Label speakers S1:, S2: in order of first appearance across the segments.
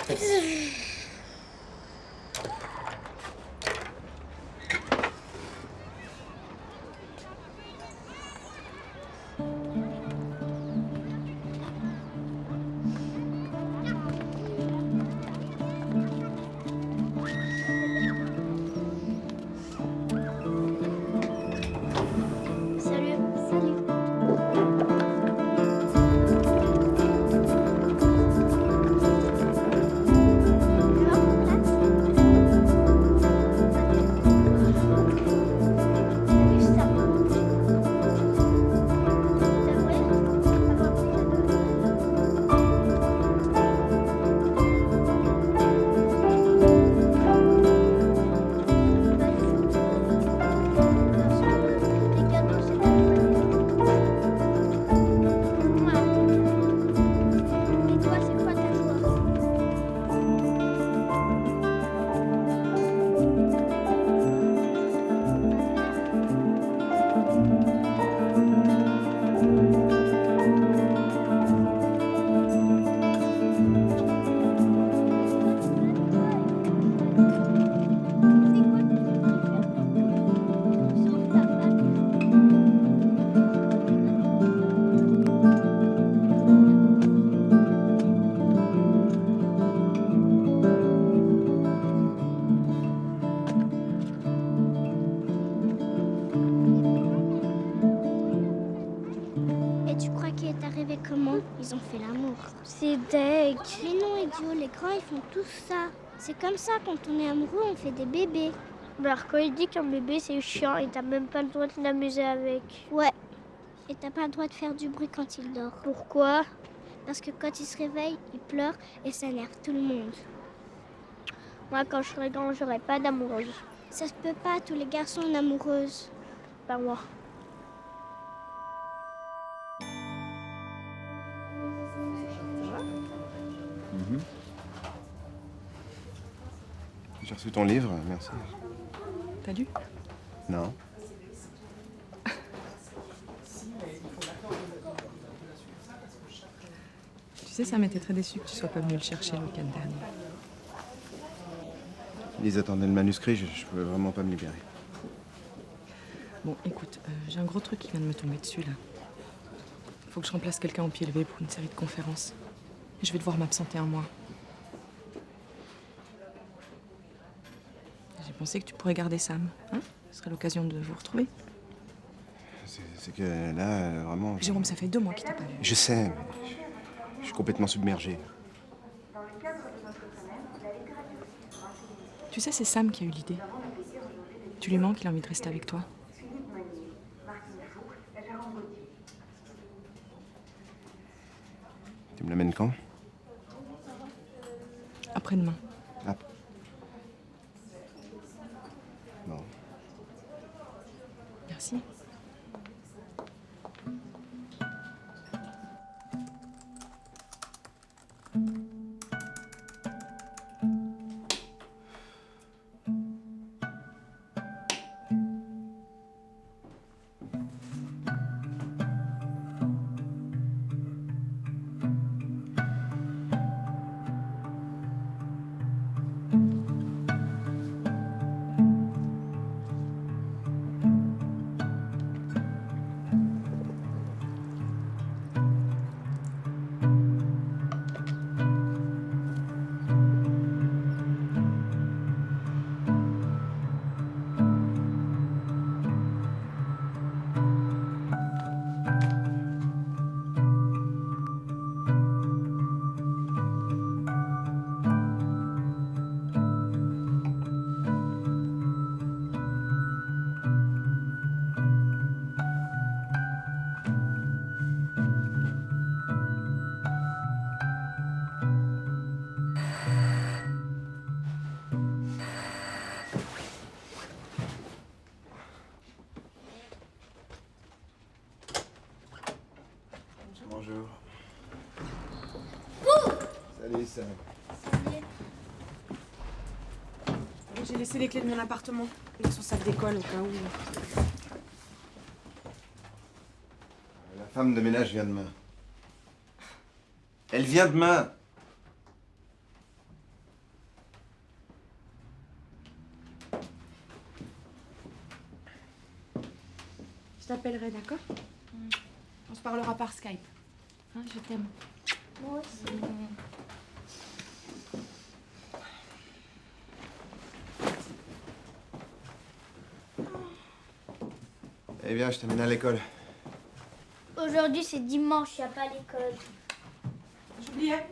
S1: Salut. Salut. Et tu crois qu'il est arrivé comment? Ils ont fait l'amour. C'est deg. Mais non, idiot, les grands ils font tout ça. C'est comme ça, quand on est amoureux, on fait des bébés.
S2: Bah alors quand il dit qu'un bébé c'est chiant et t'as même pas le droit de t'amuser avec.
S1: Ouais. Et t'as pas le droit de faire du bruit quand il dort.
S2: Pourquoi?
S1: Parce que quand il se réveille, il pleure et ça énerve tout le monde.
S2: Moi quand je serai grand, j'aurai pas d'amoureuse.
S1: Ça se peut pas, tous les garçons ont une amoureuse.
S2: Pas moi.
S3: J'ai reçu ton livre, merci.
S4: T'as lu?
S3: Non.
S4: Tu sais, ça m'était très déçu que tu sois pas venu le chercher le week-end dernier.
S3: Ils attendaient le manuscrit, je peux vraiment pas me libérer.
S4: Bon, écoute, j'ai un gros truc qui vient de me tomber dessus, là. Faut que je remplace quelqu'un au pied levé pour une série de conférences. Et je vais devoir m'absenter un mois. J'ai pensé que tu pourrais garder Sam, hein? Ce serait l'occasion de vous retrouver.
S3: C'est que là, vraiment...
S4: Jérôme, ça fait 2 mois qu'il t'a pas vu.
S3: Je sais, mais je suis complètement submergé.
S4: Tu sais, c'est Sam qui a eu l'idée. Tu lui manques, il a envie de rester avec toi.
S3: Tu me l'amènes quand?
S4: Après-demain.
S3: Ah. Bon.
S4: Merci.
S3: Bonjour. Salut, Sam.
S5: J'ai laissé les clés de mon appartement et son sac d'école au cas où.
S3: La femme de ménage vient demain. Elle vient demain.
S5: t'appellerai, d'accord? On se parlera par Skype. Hein, je t'aime.
S2: Moi aussi.
S3: Eh bien, je t'amène à l'école.
S2: Aujourd'hui, c'est dimanche, il n'y a pas l'école.
S5: J'oubliais.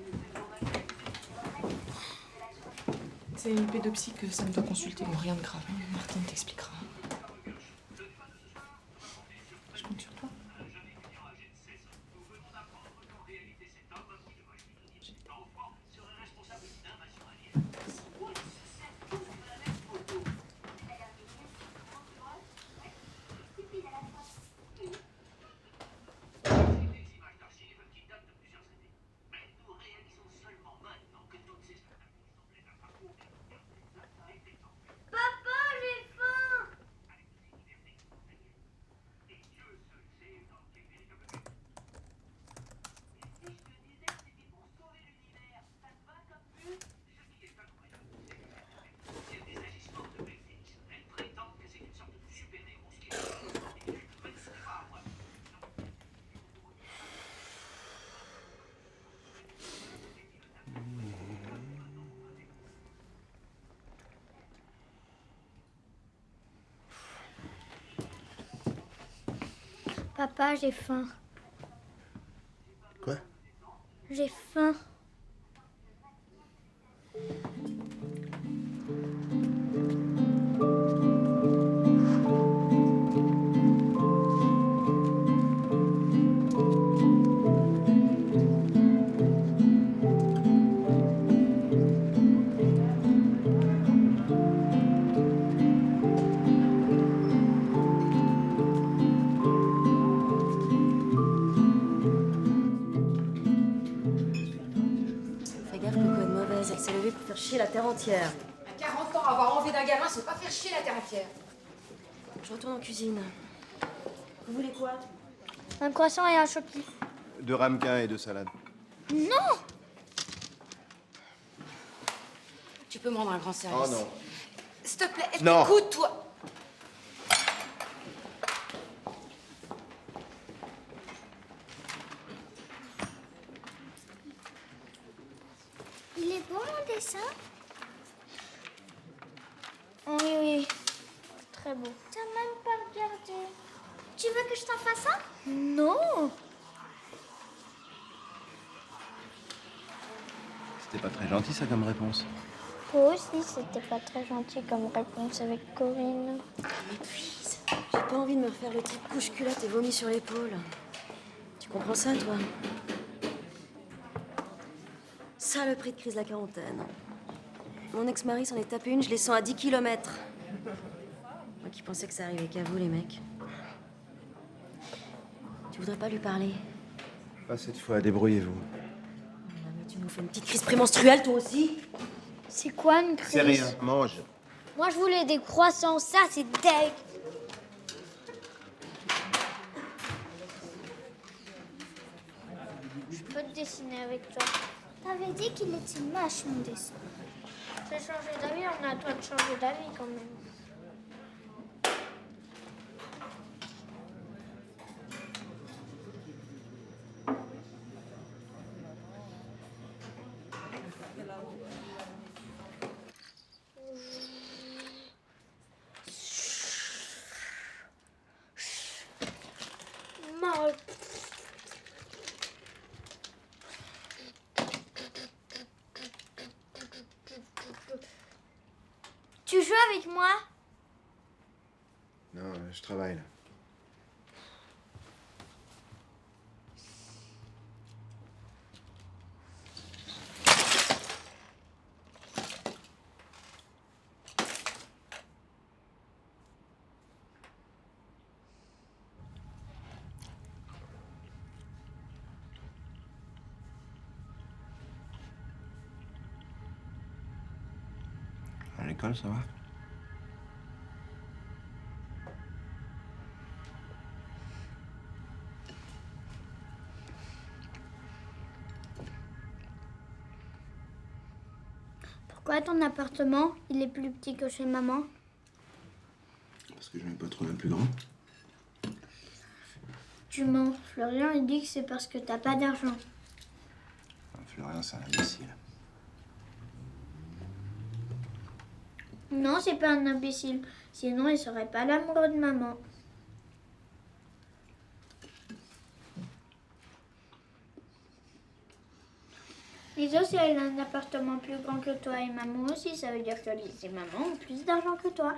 S4: C'est une pédopsie que ça me doit consulter. Bon, rien de grave. Martine t'expliquera. Je compte sur toi.
S2: Papa, j'ai faim.
S3: Quoi?
S2: J'ai faim.
S6: Fais gaffe, Coco est mauvaise. Elle s'est levée pour faire chier la terre entière.
S5: À 40 ans, avoir envie d'un gamin, c'est pas faire chier la terre entière.
S6: Je retourne en cuisine. Vous voulez quoi?
S2: Un croissant et un chocolat.
S3: 2 ramequins et 2 salades.
S2: Non!
S5: Tu peux me rendre un grand service.
S3: Oh non.
S5: S'il te plaît,
S3: Non.
S5: écoute-toi.
S1: Il est beau mon dessin?
S2: Oui, oui. Très beau.
S1: T'as même pas regardé. Tu veux que je t'en fasse un?
S2: Non!
S3: C'était pas très gentil ça comme réponse.
S2: Toi aussi, c'était pas très gentil comme réponse avec Corinne.
S6: M'épuise. J'ai pas envie de me refaire le type couche-culotte et vomi sur l'épaule. Tu comprends ça, toi? Ça, le prix de crise de la quarantaine. Mon ex-mari s'en est tapé une, je les sens à 10 km. Moi qui pensais que ça arrivait qu'à vous, les mecs. Tu voudrais pas lui parler?
S3: Pas cette fois, débrouillez-vous.
S6: Ah, mais tu nous fais une petite crise prémenstruelle, toi aussi?
S2: C'est quoi une crise?
S3: C'est rien, mange.
S2: Moi, je voulais des croissants. Ça, c'est deg. Je peux te dessiner avec toi.
S1: T'avais dit qu'il était moche mon dessin.
S2: J'ai changé d'avis, on a le droit de changer d'avis quand même. Mal. Tu joues avec moi?
S3: Non, je travaille là. À l'école, ça va?
S2: Pourquoi ton appartement, il est plus petit que chez maman?
S3: Parce que je n'ai pas trouvé un plus grand.
S2: Tu mens. Florian, il dit que c'est parce que t'as pas d'argent.
S3: Florian, c'est un imbécile.
S2: Non, c'est pas un imbécile. Sinon, il serait pas l'amoureux de maman. Lisa, si elle a un appartement plus grand que toi et maman aussi, ça veut dire que Lisa et maman ont plus d'argent que toi.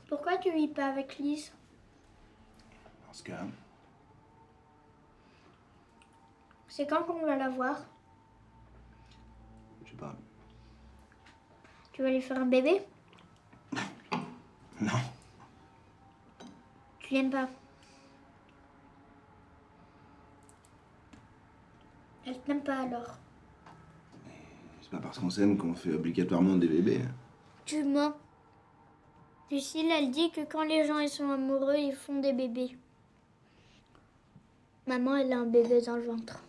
S2: Pourquoi tu vis pas avec Lise?
S3: Parce que...
S2: C'est quand qu'on va la voir?
S3: Je sais pas.
S2: Tu vas lui faire un bébé?
S3: Non.
S2: Tu l'aimes pas? Elle t'aime pas alors?
S3: C'est pas parce qu'on s'aime qu'on fait obligatoirement des bébés.
S2: Tu mens. Lucille, elle dit que quand les gens ils sont amoureux, ils font des bébés. Maman, elle a un bébé dans le ventre.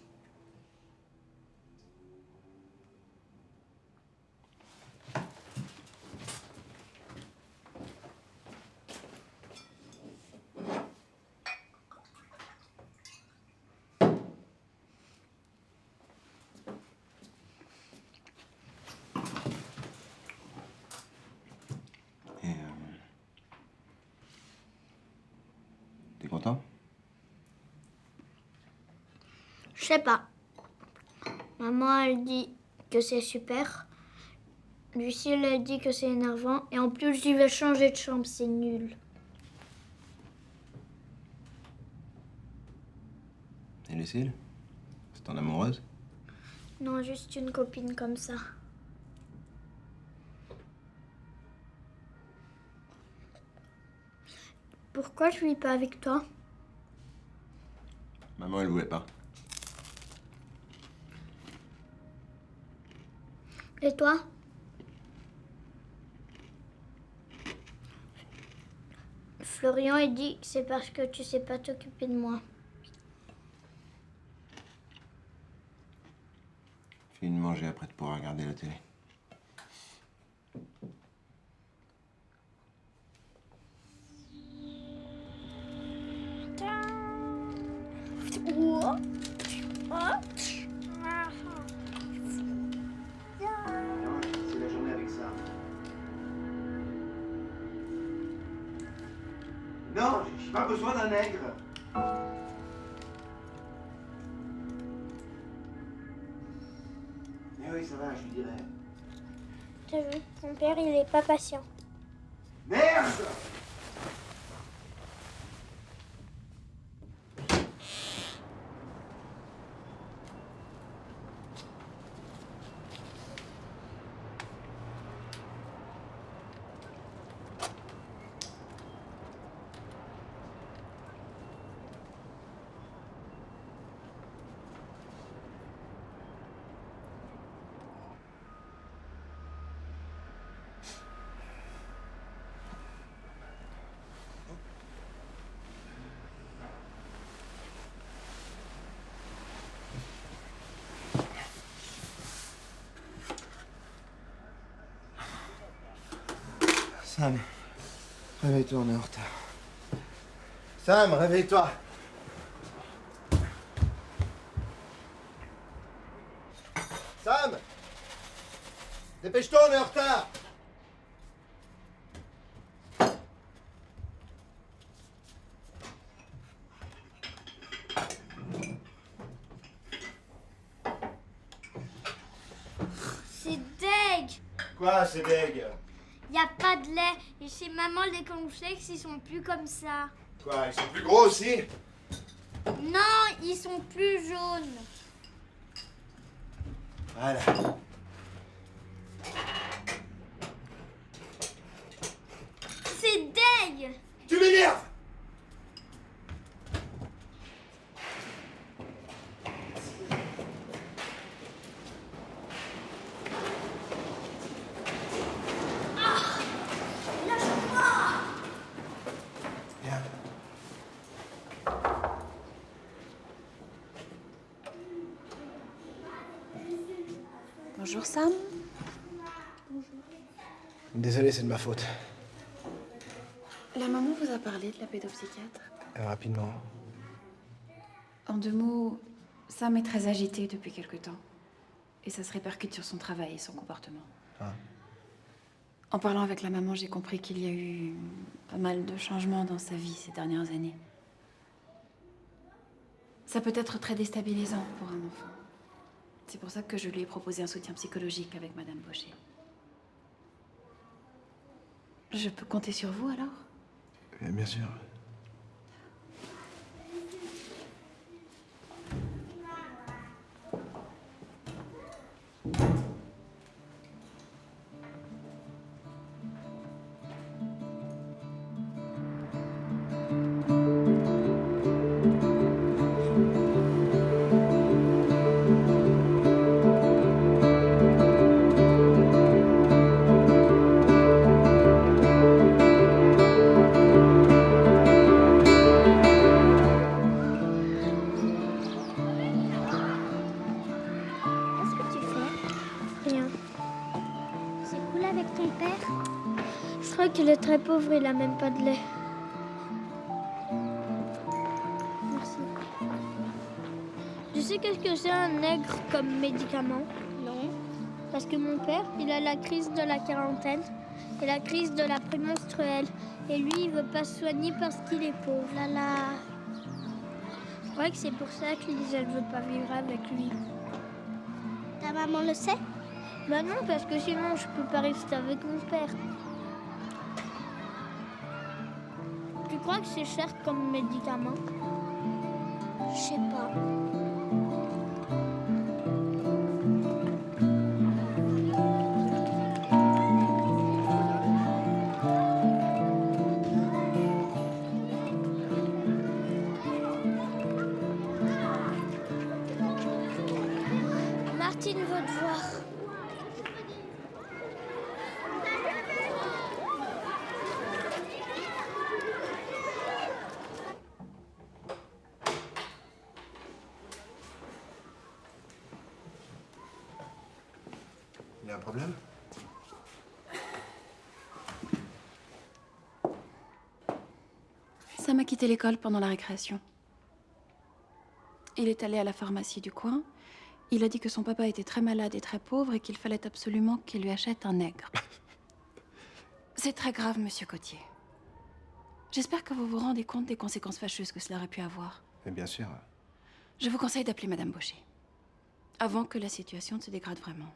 S3: T'es content?
S2: Je sais pas. Maman, elle dit que c'est super. Lucille, elle dit que c'est énervant. Et en plus, j'y vais changer de chambre, c'est nul.
S3: Et Lucille? C'est ton amoureuse?
S2: Non, juste une copine comme ça. Pourquoi je vis pas avec toi?
S3: Maman, elle voulait pas.
S2: Et toi? Florian, il dit que c'est parce que tu sais pas t'occuper de moi.
S3: Finis de manger après de pouvoir regarder la télé. C'est la journée avec ça. Non, j'ai pas besoin d'un nègre. Mais oui, ça va, je lui dirai.
S2: T'as vu, mon père, il est pas patient.
S3: Merde! Sam, réveille-toi, on est en retard. Sam, réveille-toi. Sam, dépêche-toi, on est en retard.
S2: C'est deg!
S3: Quoi, c'est deg?
S2: Y a pas de lait. Et chez maman, les cornflakes, ils sont plus comme ça.
S3: Quoi, ils sont plus gros aussi?
S2: Non, ils sont plus jaunes.
S3: Voilà.
S2: C'est deg!
S3: Tu m'énerves! Viens.
S5: Bonjour Sam.
S3: Désolé, c'est de ma faute.
S7: La maman vous a parlé de la pédopsychiatre?
S3: Rapidement.
S7: En 2 mots, Sam est très agité depuis quelque temps. Et ça se répercute sur son travail et son comportement.
S3: Ah.
S7: En parlant avec la maman, j'ai compris qu'il y a eu pas mal de changements dans sa vie ces dernières années. Ça peut être très déstabilisant pour un enfant. C'est pour ça que je lui ai proposé un soutien psychologique avec Madame Baucher. Je peux compter sur vous alors?
S3: Bien sûr.
S1: Qu'est-ce que tu fais? Rien. C'est cool avec ton père? Je crois qu'il est très pauvre, il a même pas de lait. Merci. Tu sais qu'est-ce que c'est un nègre comme médicament? Non. Parce que mon père, il a la crise de la quarantaine et la crise de la prémenstruelle. Et lui, il veut pas se soigner parce qu'il est pauvre. Là là. Je crois que c'est pour ça que Lisa ne veut pas vivre avec lui. Ta maman le sait? Bah non, parce que sinon je peux pas rester avec mon père. Tu crois que c'est cher comme médicament? Je sais pas. Martine veut te voir.
S3: Il y a un problème?
S7: Sam a quitté l'école pendant la récréation. Il est allé à la pharmacie du coin. Il a dit que son papa était très malade et très pauvre et qu'il fallait absolument qu'il lui achète un nègre. C'est très grave, monsieur Cotier. J'espère que vous vous rendez compte des conséquences fâcheuses que cela aurait pu avoir.
S3: Mais bien sûr.
S7: Je vous conseille d'appeler Madame Baucher, avant que la situation ne se dégrade vraiment.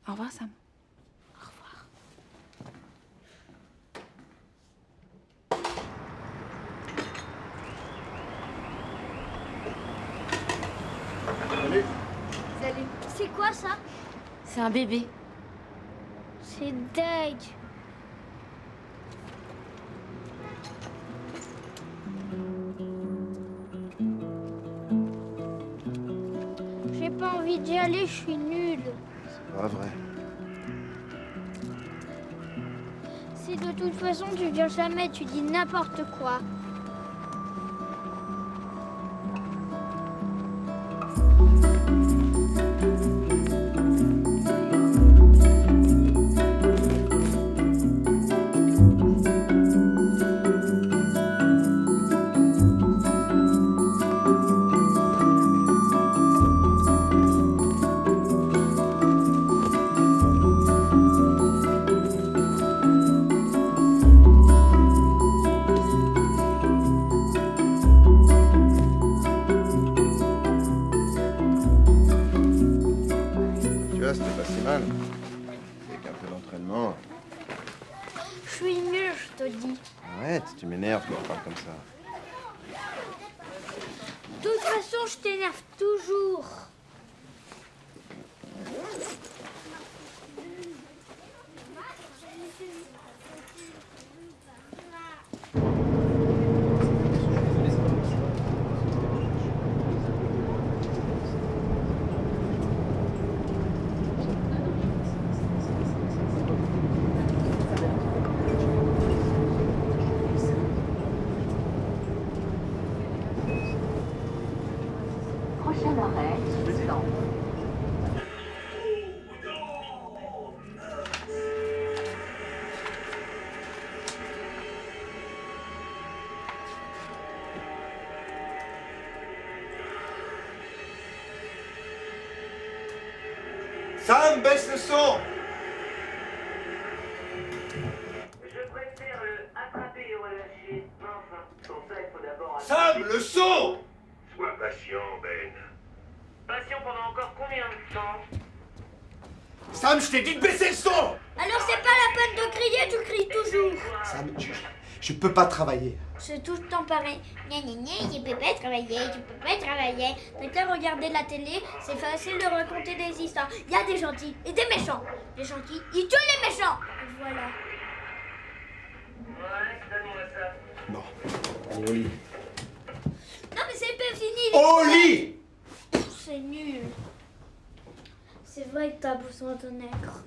S7: Au revoir, Sam. Au revoir.
S3: Salut.
S1: Salut. C'est quoi ça?
S7: C'est un bébé.
S1: C'est dingue. J'ai pas envie d'y aller, je suis nulle.
S3: C'est pas vrai.
S1: Si de toute façon tu viens jamais, tu dis n'importe quoi.
S3: Tu vois, c'était pas si mal. Avec un peu d'entraînement.
S1: Je suis nulle, je te dis.
S3: Arrête, tu m'énerves quand tu parles comme ça.
S1: De toute façon, je t'énerve toujours.
S8: Prochain arrêt, Sedan.
S3: Sam, baisse le son.
S8: Je préfère le attraper et relâcher. Enfin, pour ça, il faut d'abord...
S3: Sam, le son.
S8: Sois patient, Ben. Patient pendant encore combien de temps?
S3: Sam, je t'ai dit de baisser le son.
S2: Alors c'est pas la peine de crier, tu cries toujours.
S3: Sam, je peux pas travailler.
S2: C'est tout le temps pareil. Gna gna gna, je peux pas travailler, je peux pas travailler. Maintenant, regarder la télé, c'est facile de raconter des histoires. Il y a des gentils et des méchants. Les gentils, ils tuent les méchants. Et voilà.
S8: Ouais, donne-moi ça.
S3: Non. Allez, au lit.
S2: Non mais c'est pas fini.
S3: Au lit.
S2: C'est nul. C'est vrai que t'as besoin d'un nègre.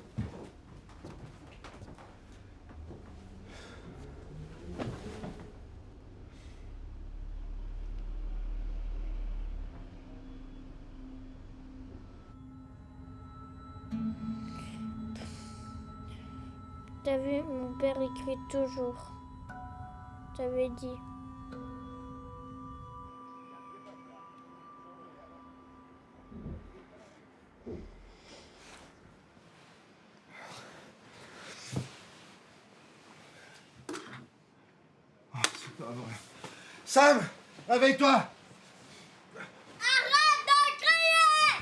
S2: T'as vu, mon père écrit toujours. T'avais dit.
S3: C'est pas vrai. Sam, réveille-toi.
S2: Arrête de crier!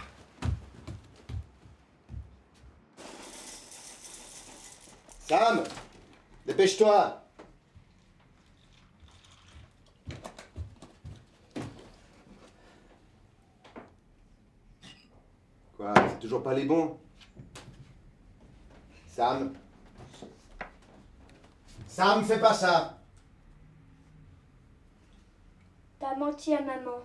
S3: Sam, dépêche-toi. Quoi, c'est toujours pas les bons? Sam. Sam, fais pas ça.
S2: T'as menti à maman.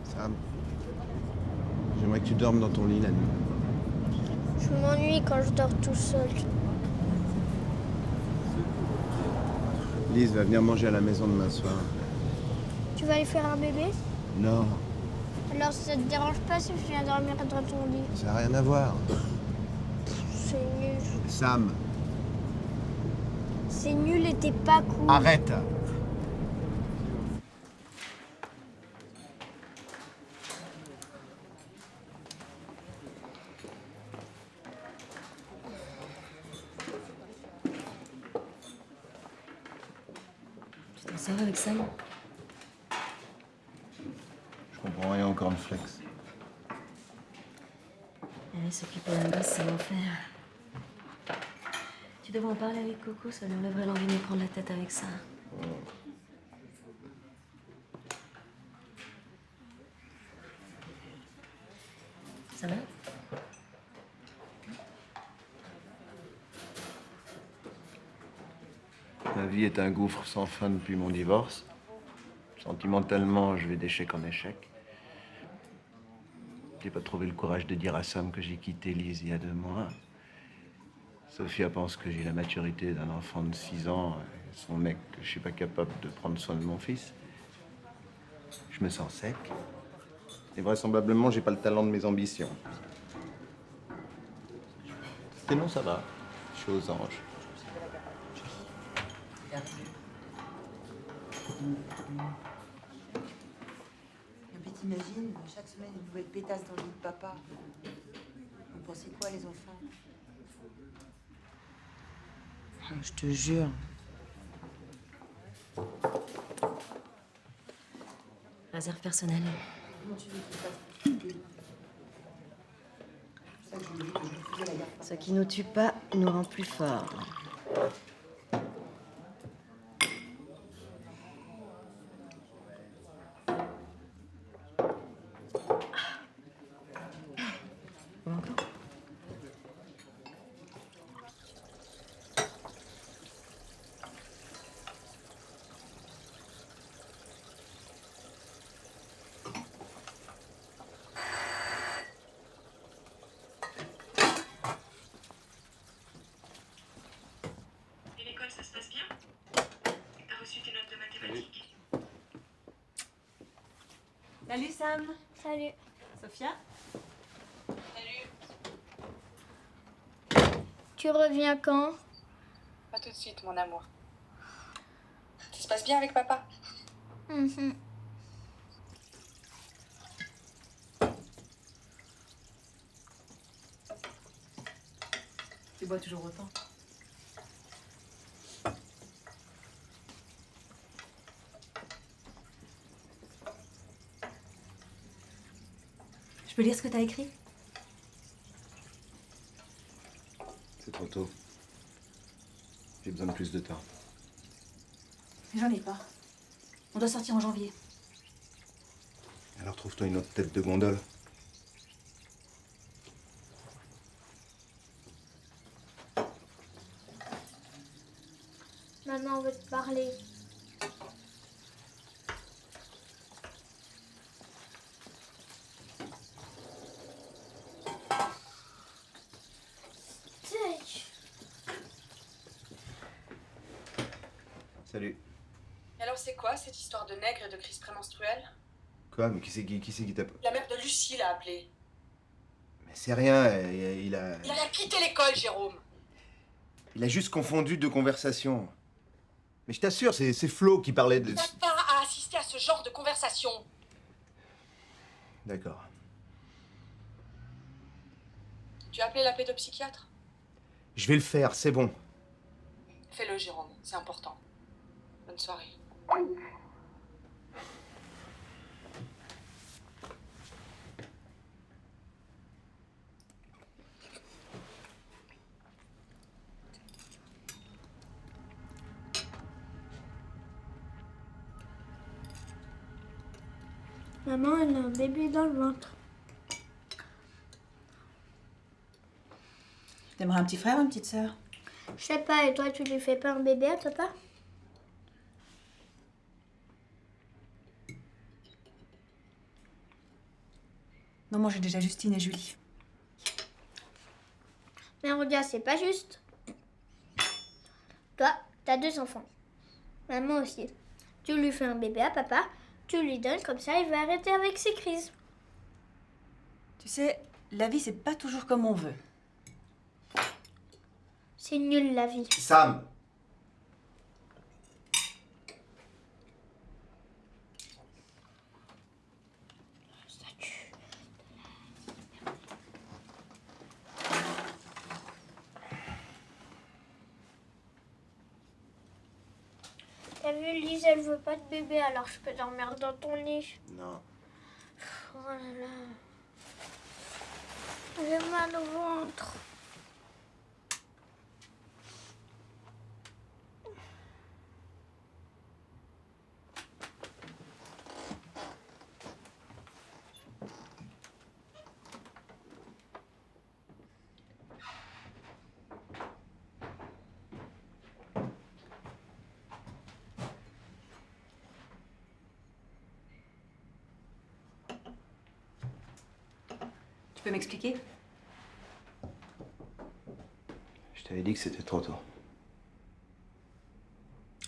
S3: Sam, j'aimerais que tu dormes dans ton lit la nuit.
S2: Je m'ennuie quand je dors tout seul.
S3: Lise va venir manger à la maison demain soir.
S2: Tu vas aller faire un bébé?
S3: Non,
S2: Alors ça te dérange pas si je viens dormir dans ton lit?
S3: ça n'a rien à voir.
S2: C'est nul.
S3: Sam,
S2: C'est nul et t'es pas cool.
S3: arrête.
S6: Tu t'en sors avec Sam?
S3: Je comprends rien encore de flex.
S6: S'occuper d'un gosse, c'est l'enfer. Tu devrais en parler avec Coco, ça lui enlèverait l'envie de me prendre la tête avec ça. Ça va?
S3: Ma vie est un gouffre sans fin depuis mon divorce. Sentimentalement, je vais d'échec en échec. J'ai pas trouvé le courage de dire à Sam que j'ai quitté Lise il y a 2 mois. Sophia pense que j'ai la maturité d'un enfant de 6 ans. Et son mec, que je suis pas capable de prendre soin de mon fils. Je me sens sec. Et vraisemblablement, j'ai pas le talent de mes ambitions. Sinon, ça va. Je suis aux anges.
S9: Mais t'imagines, chaque semaine une nouvelle pétasse dans le lit de papa. Vous pensez quoi, les enfants?
S5: Je te jure.
S6: Réserve personnelle. Ce qui nous tue pas nous rend plus forts. Encore?
S9: Salut Sam.
S1: Salut.
S9: Sophia.
S1: Tu reviens quand?
S4: Pas tout de suite, mon amour. Ça se passe bien avec papa?
S1: Mhm.
S9: Tu bois toujours autant. Je peux lire ce que t'as écrit?
S3: C'est trop tôt. J'ai besoin de plus de temps.
S9: J'en ai pas. On doit sortir en janvier.
S3: Alors trouve-toi une autre tête de gondole.
S1: Maman veut te parler.
S3: Salut.
S4: Et alors c'est quoi cette histoire de nègre et de crise prémenstruelle?
S3: Quoi? Mais qui c'est qui t'a...
S4: La mère de Lucie l'a appelé.
S3: Mais c'est rien, il a...
S4: Il a quitté l'école, Jérôme.
S3: Il a juste confondu deux conversations. Mais je t'assure, c'est Flo qui parlait de...
S4: Il n'a pas à assister à ce genre de conversation.
S3: D'accord.
S4: Tu as appelé la pédopsychiatre?
S3: Je vais le faire, c'est bon.
S4: Fais-le, Jérôme, c'est important. Bonne soirée.
S1: Maman, elle a un bébé dans le ventre.
S9: T'aimerais un petit frère ou une petite sœur?
S1: Je sais pas, et toi, tu lui fais pas un bébé à papa?
S9: Non, moi j'ai déjà Justine et Julie.
S1: Mais regarde, c'est pas juste. Toi, t'as 2 enfants. Maman aussi. Tu lui fais un bébé à papa, tu lui donnes, comme ça il va arrêter avec ses crises.
S9: Tu sais, la vie c'est pas toujours comme on veut.
S1: C'est nul la vie.
S3: Sam!
S1: T'as vu, Lise, elle veut pas de bébé, alors je peux dormir dans ton lit.
S3: Non.
S1: Oh là là. J'ai mal au ventre.
S9: Tu peux m'expliquer?
S3: Je t'avais dit que c'était trop tôt.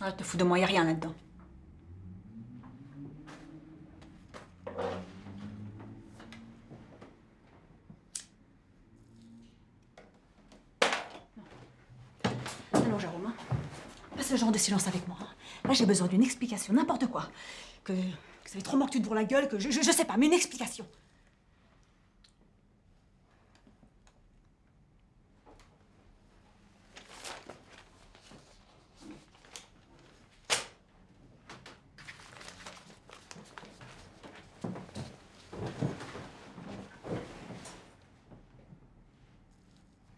S9: Ah, te fous de moi, y a rien là-dedans. Non, Jérôme, hein. Pas ce genre de silence avec moi. Hein. Là, j'ai besoin d'une explication, n'importe quoi. Que ça fait 3 mois que tu te bourres la gueule, que je sais pas, mais une explication.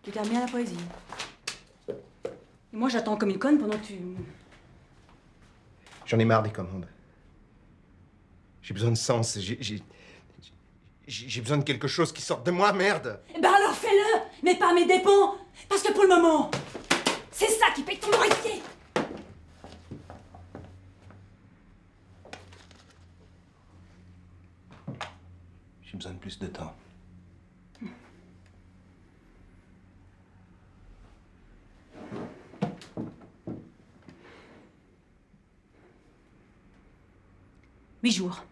S9: Tu gardes bien la poésie. Et moi, j'attends comme une conne pendant que tu...
S3: J'en ai marre des commandes. J'ai besoin de sens, j'ai besoin de quelque chose qui sorte de moi, merde!
S9: Eh ben alors fais-le, mais pas à mes dépens. Parce que pour le moment, c'est ça qui paye ton loyer.
S3: J'ai besoin de plus de temps.
S9: Huit jours.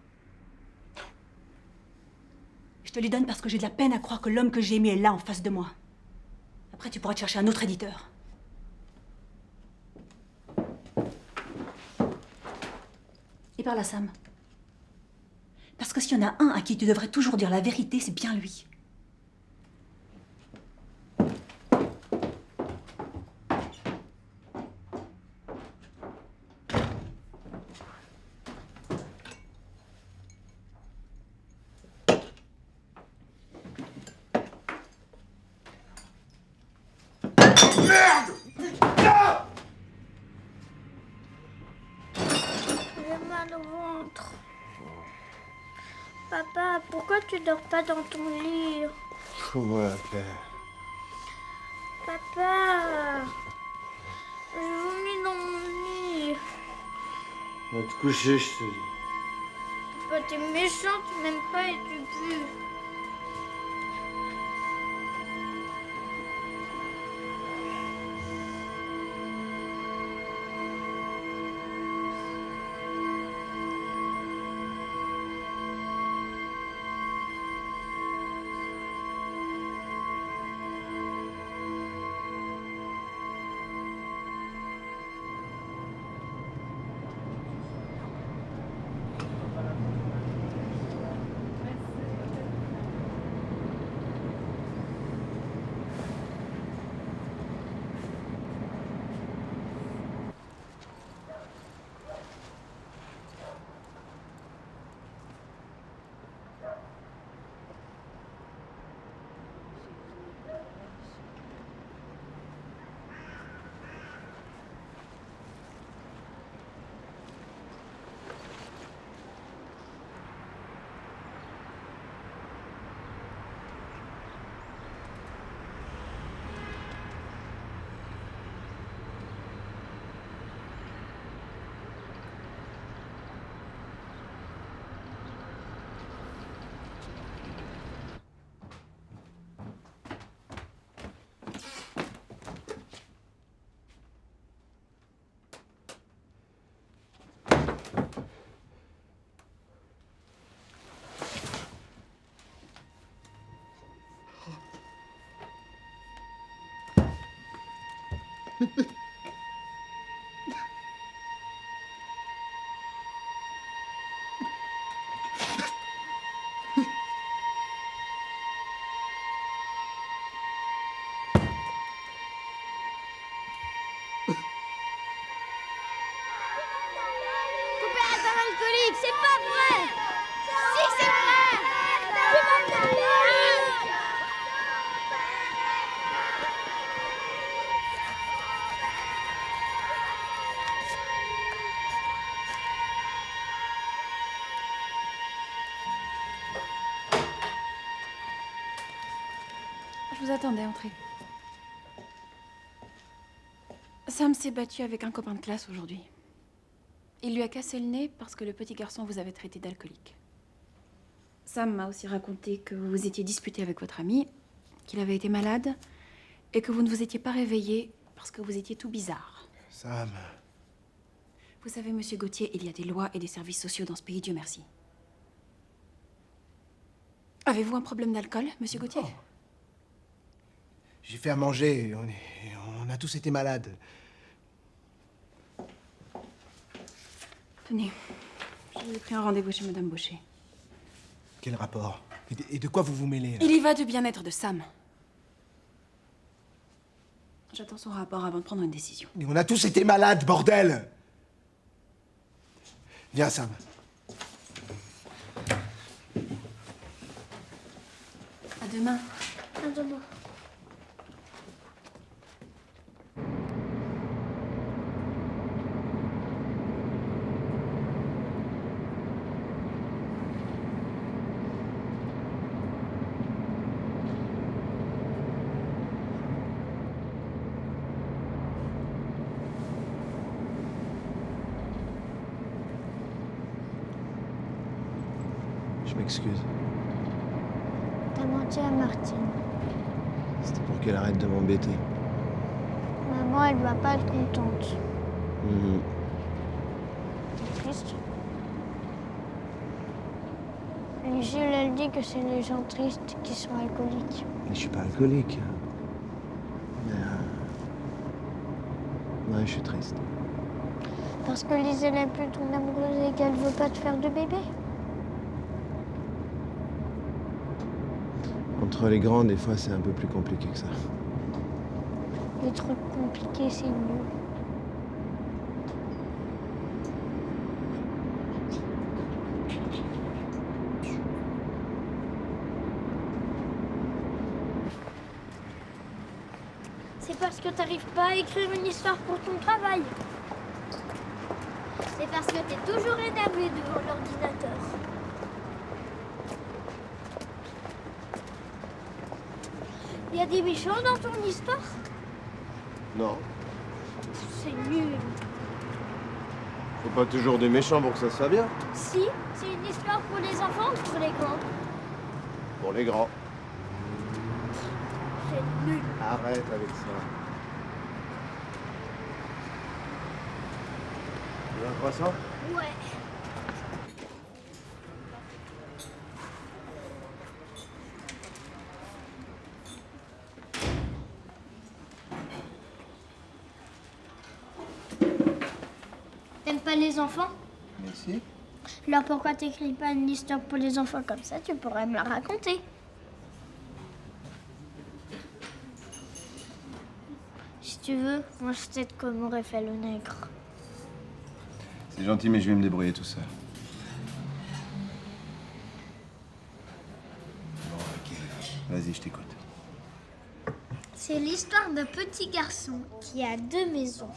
S9: Je te les donne parce que j'ai de la peine à croire que l'homme que j'ai aimé est là en face de moi. Après, tu pourras te chercher un autre éditeur. Et par là, Sam. Parce que s'il y en a un à qui tu devrais toujours dire la vérité, c'est bien lui.
S1: J'ai mal au ventre. Papa, pourquoi tu dors pas dans ton lit?
S3: Comment la faire?
S1: Papa, je vomis dans mon lit.
S3: Va te coucher, je te dis.
S1: Papa, t'es méchant, tu m'aimes pas et tu pues. C'est pas vrai! Si, c'est vrai! Tu m'as parlé!
S7: Je vous attendais, entrez. Sam s'est battu avec un copain de classe aujourd'hui. Il lui a cassé le nez parce que le petit garçon vous avait traité d'alcoolique. Sam m'a aussi raconté que vous vous étiez disputé avec votre ami, qu'il avait été malade et que vous ne vous étiez pas réveillé parce que vous étiez tout bizarre.
S3: Sam.
S7: Vous savez, monsieur Gauthier, il y a des lois et des services sociaux dans ce pays, Dieu merci. Avez-vous un problème d'alcool, monsieur Gauthier?
S10: J'ai fait à manger, on a tous été malades.
S7: Tenez, je vous ai pris un rendez-vous chez Madame Baucher.
S10: Quel rapport? Et de quoi vous vous mêlez, là?
S7: Il y va du bien-être de Sam. J'attends son rapport avant de prendre une décision.
S10: Mais on a tous été malades, bordel! Viens, Sam.
S7: À demain.
S1: À demain.
S3: Je m'excuse.
S1: T'as menti à Martine.
S3: C'était pour qu'elle arrête de m'embêter.
S1: Maman, elle va pas être contente.
S3: Mhm.
S1: T'es triste? Jules, elle dit que c'est les gens tristes qui sont alcooliques.
S3: Mais je suis pas alcoolique. Mais ouais, je suis triste.
S1: Parce que Lise, elle n'est plus ton amoureuse et qu'elle veut pas te faire de bébé.
S3: Entre les grands, des fois, c'est un peu plus compliqué que ça.
S1: Les trucs compliqués, c'est nul. C'est parce que t'arrives pas à écrire une histoire pour ton travail. C'est parce que t'es toujours énervé devant l'ordinateur. Il y a des méchants dans ton histoire?
S3: Non.
S1: C'est nul.
S3: Faut pas toujours des méchants pour que ça soit bien.
S1: Si, c'est une histoire pour les enfants ou pour les grands?
S3: Pour les grands.
S1: C'est nul.
S3: Arrête avec ça. Tu veux un croissant?
S1: Ouais. T'aimes pas les enfants?
S3: Mais si.
S1: Alors pourquoi t'écris pas une histoire pour les enfants comme ça? Tu pourrais me la raconter. Si tu veux, moi je sais comment aurait fait le nègre.
S3: C'est gentil, mais je vais me débrouiller tout seul. Bon, ok. Vas-y, je t'écoute.
S1: C'est l'histoire d'un petit garçon qui a deux maisons.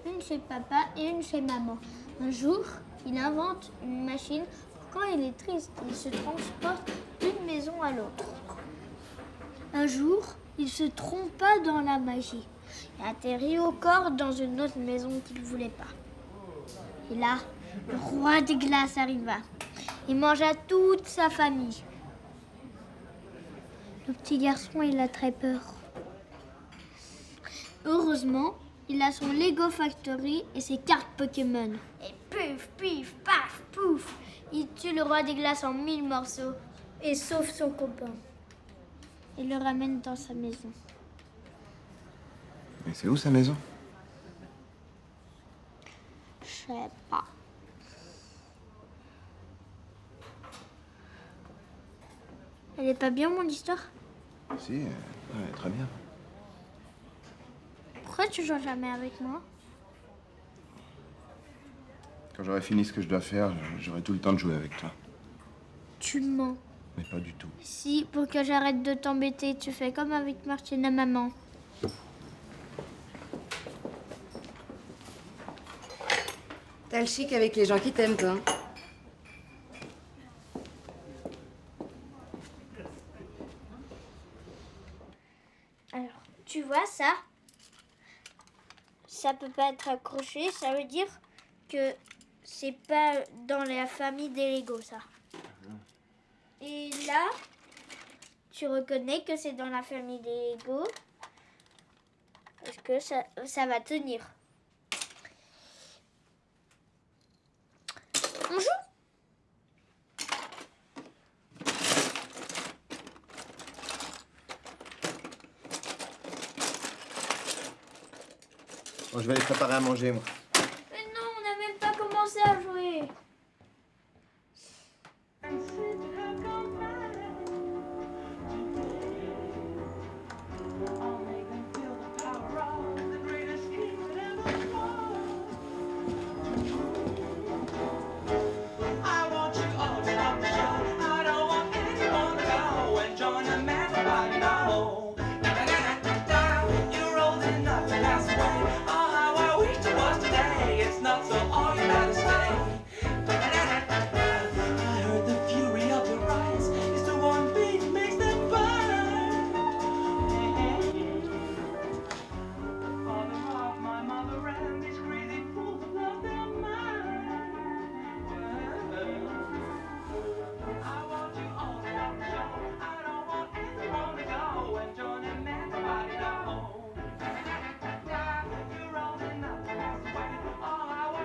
S1: Une chez papa et une chez maman. Un jour, il invente une machine. Quand il est triste, il se transporte d'une maison à l'autre. Un jour, il se trompa dans la magie et atterrit au corps dans une autre maison qu'il ne voulait pas. Et là, le roi des glaces arriva. Il mangea toute sa famille. Le petit garçon, il a très peur. Heureusement, il a son Lego Factory et ses cartes Pokémon. Et puf, pif, paf, pouf, il tue le roi des glaces en 1000 morceaux et sauve son copain. Il le ramène dans sa maison.
S3: Mais c'est où sa maison?
S1: Je sais pas. Elle est pas bien, mon histoire?
S3: Si, ouais, très bien.
S1: Pourquoi tu joues jamais avec moi?
S3: Quand j'aurai fini ce que je dois faire, j'aurai tout le temps de jouer avec toi.
S1: Tu mens.
S3: Mais pas du tout.
S1: Si, pour que j'arrête de t'embêter, tu fais comme avec Martine et maman.
S6: T'as le chic avec les gens qui t'aiment, toi.
S1: Alors, tu vois ça? Ça peut pas être accroché, ça veut dire que c'est pas dans la famille des Lego, ça. Et là, tu reconnais que c'est dans la famille des Lego. Parce que ça va tenir. On joue?
S3: Bon, je vais aller préparer à manger, moi.
S1: Mais non, on n'a même pas commencé à jouer.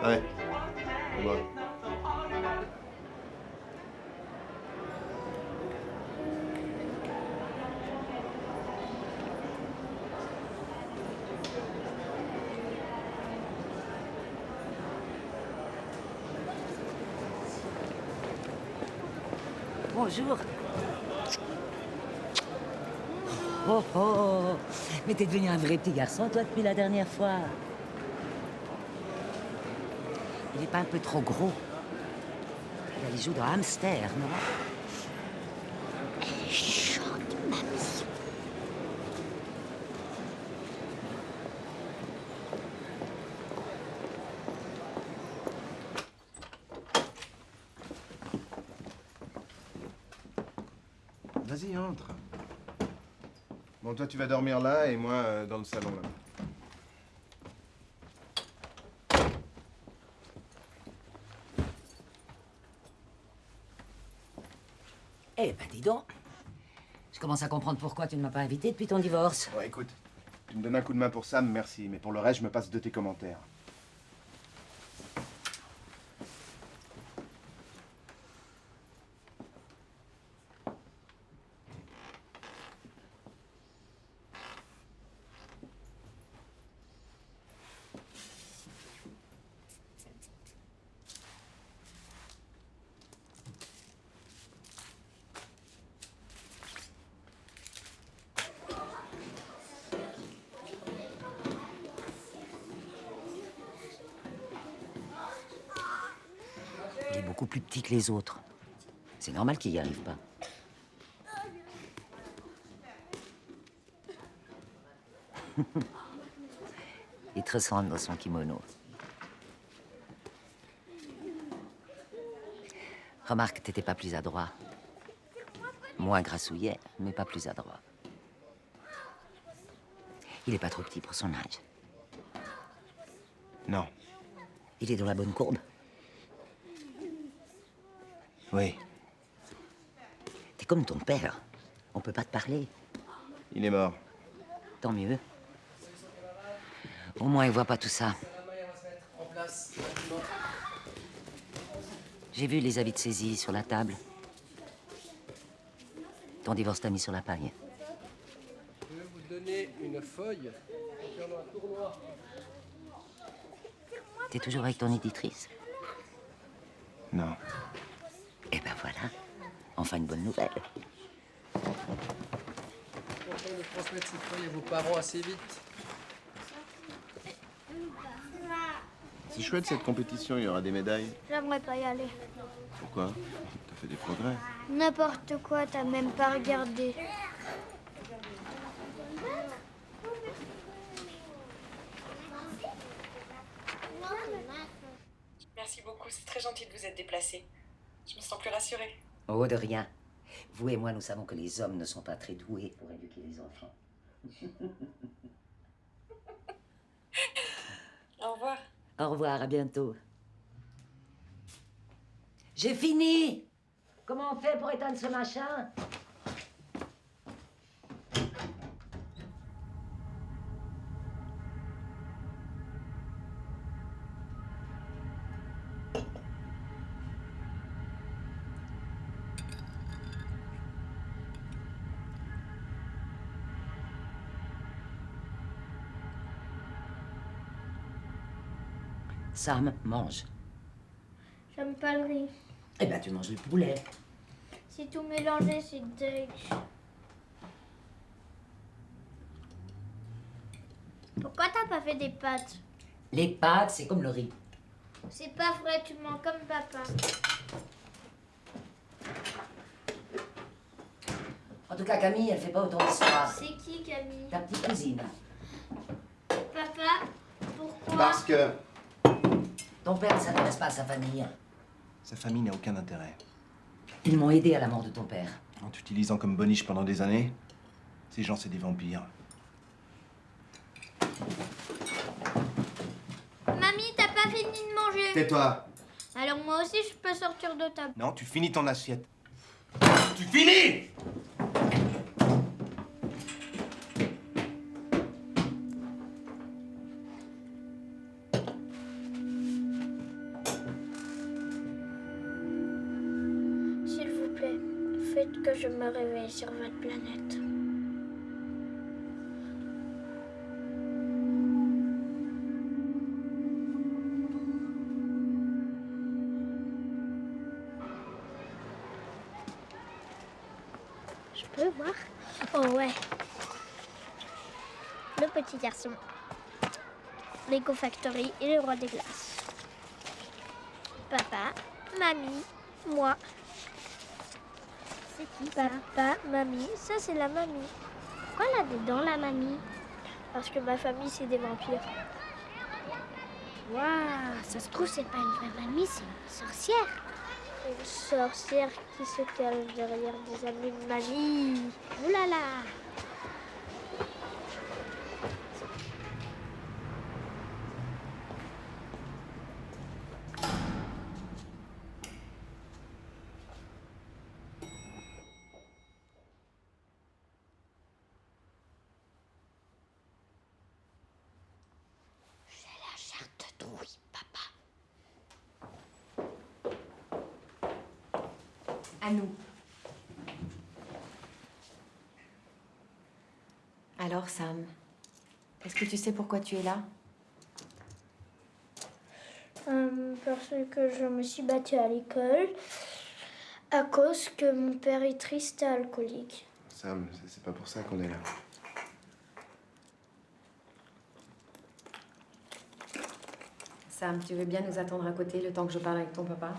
S3: Ouais. Ouais.
S11: bonjour. Oh, oh, mais t'es devenu un vrai petit garçon, toi, depuis la dernière fois. Il est pas un peu trop gros? Il a les joues de hamster, non? Elle est chaude, mamie.
S3: Vas-y, entre. Bon, toi, tu vas dormir là et moi dans le salon, là.
S11: Eh ben, dis donc. Je commence à comprendre pourquoi tu ne m'as pas invité depuis ton divorce.
S3: Ouais, écoute, tu me donnes un coup de main pour Sam, merci. Mais pour le reste, je me passe de tes commentaires.
S11: Il est beaucoup plus petit que les autres. C'est normal qu'il n'y arrive pas. Il te ressemble dans son kimono. Remarque, t'étais pas plus adroit. Moins grassouillet, mais pas plus adroit. Il est pas trop petit pour son âge.
S3: Non.
S11: Il est dans la bonne courbe.
S3: Oui.
S11: T'es comme ton père. On peut pas te parler.
S3: Il est mort.
S11: Tant mieux. Au moins, il voit pas tout ça. J'ai vu les habits de saisie sur la table. Ton divorce t'a mis sur la paille.
S12: Je vais vous donner une feuille concernant un tournoi.
S11: T'es toujours avec ton éditrice?
S3: Non.
S11: Eh ben voilà. Enfin une bonne nouvelle.
S12: Tentez de transmettre cette feuille à vos parents assez vite.
S3: C'est chouette cette compétition, il y aura des médailles.
S1: J'aimerais pas y aller.
S3: Pourquoi? T'as fait des progrès.
S1: N'importe quoi, t'as même pas regardé.
S4: Merci beaucoup, c'est très gentil de vous être déplacé. Je me sens plus rassurée.
S11: Oh, de rien. Vous et moi, nous savons que les hommes ne sont pas très doués pour éduquer les enfants.
S4: Au revoir.
S11: Au revoir, à bientôt. J'ai fini! Comment on fait pour éteindre ce machin? Sam, mange.
S1: J'aime pas le riz.
S11: Eh ben, tu manges le poulet.
S1: C'est tout mélangé, c'est dégueu. Pourquoi t'as pas fait des pâtes?
S11: Les pâtes, c'est comme le riz.
S1: C'est pas vrai, tu mens comme papa.
S11: En tout cas, Camille, elle fait pas autant d'histoire.
S1: C'est qui, Camille?
S11: Ta petite cousine.
S1: Papa, pourquoi?
S3: Parce que
S11: Ton père ne s'intéresse pas à sa famille.
S3: sa famille n'a aucun intérêt.
S11: Ils m'ont aidé à la mort de ton père.
S3: En t'utilisant comme boniche pendant des années, ces gens, c'est des vampires.
S1: Mamie, t'as pas fini de manger.
S3: Tais-toi.
S1: Alors moi aussi, je peux sortir de table.
S3: Non, tu finis ton assiette. Tu finis!
S1: S'il vous plaît, faites que je me réveille sur votre planète. Je peux voir? Oh ouais. Le petit garçon. Lego Factory et le roi des glaces. Papa, mamie, moi. C'est qui ça? Papa, mamie. Ça, c'est la mamie. Pourquoi elle a des dents, la mamie? Parce que ma famille, c'est des vampires. Waouh, ça se trouve, c'est pas une vraie mamie, c'est une sorcière. Une sorcière qui se cache derrière des amis de mamie. Ouh là là.
S4: À nous. Alors, Sam, est-ce que tu sais pourquoi tu es là?
S1: Parce que je me suis battue à l'école à cause que mon père est triste et alcoolique.
S3: Sam, c'est pas pour ça qu'on est là.
S4: Sam, tu veux bien nous attendre à côté le temps que je parle avec ton papa?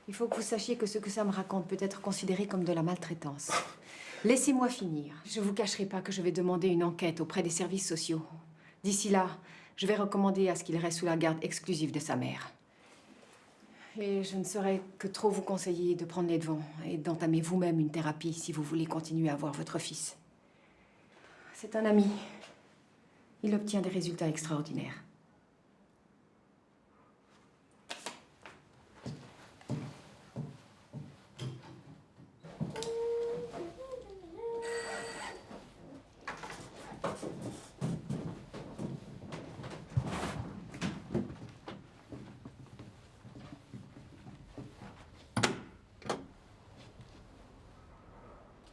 S4: Il faut que vous sachiez que ce que Sam raconte peut être considéré comme de la maltraitance. Laissez-moi finir. Je vous cacherai pas que je vais demander une enquête auprès des services sociaux. D'ici là, je vais recommander à ce qu'il reste sous la garde exclusive de sa mère. Et je ne saurais que trop vous conseiller de prendre les devants et d'entamer vous-même une thérapie si vous voulez continuer à voir votre fils. C'est un ami. Il obtient des résultats extraordinaires.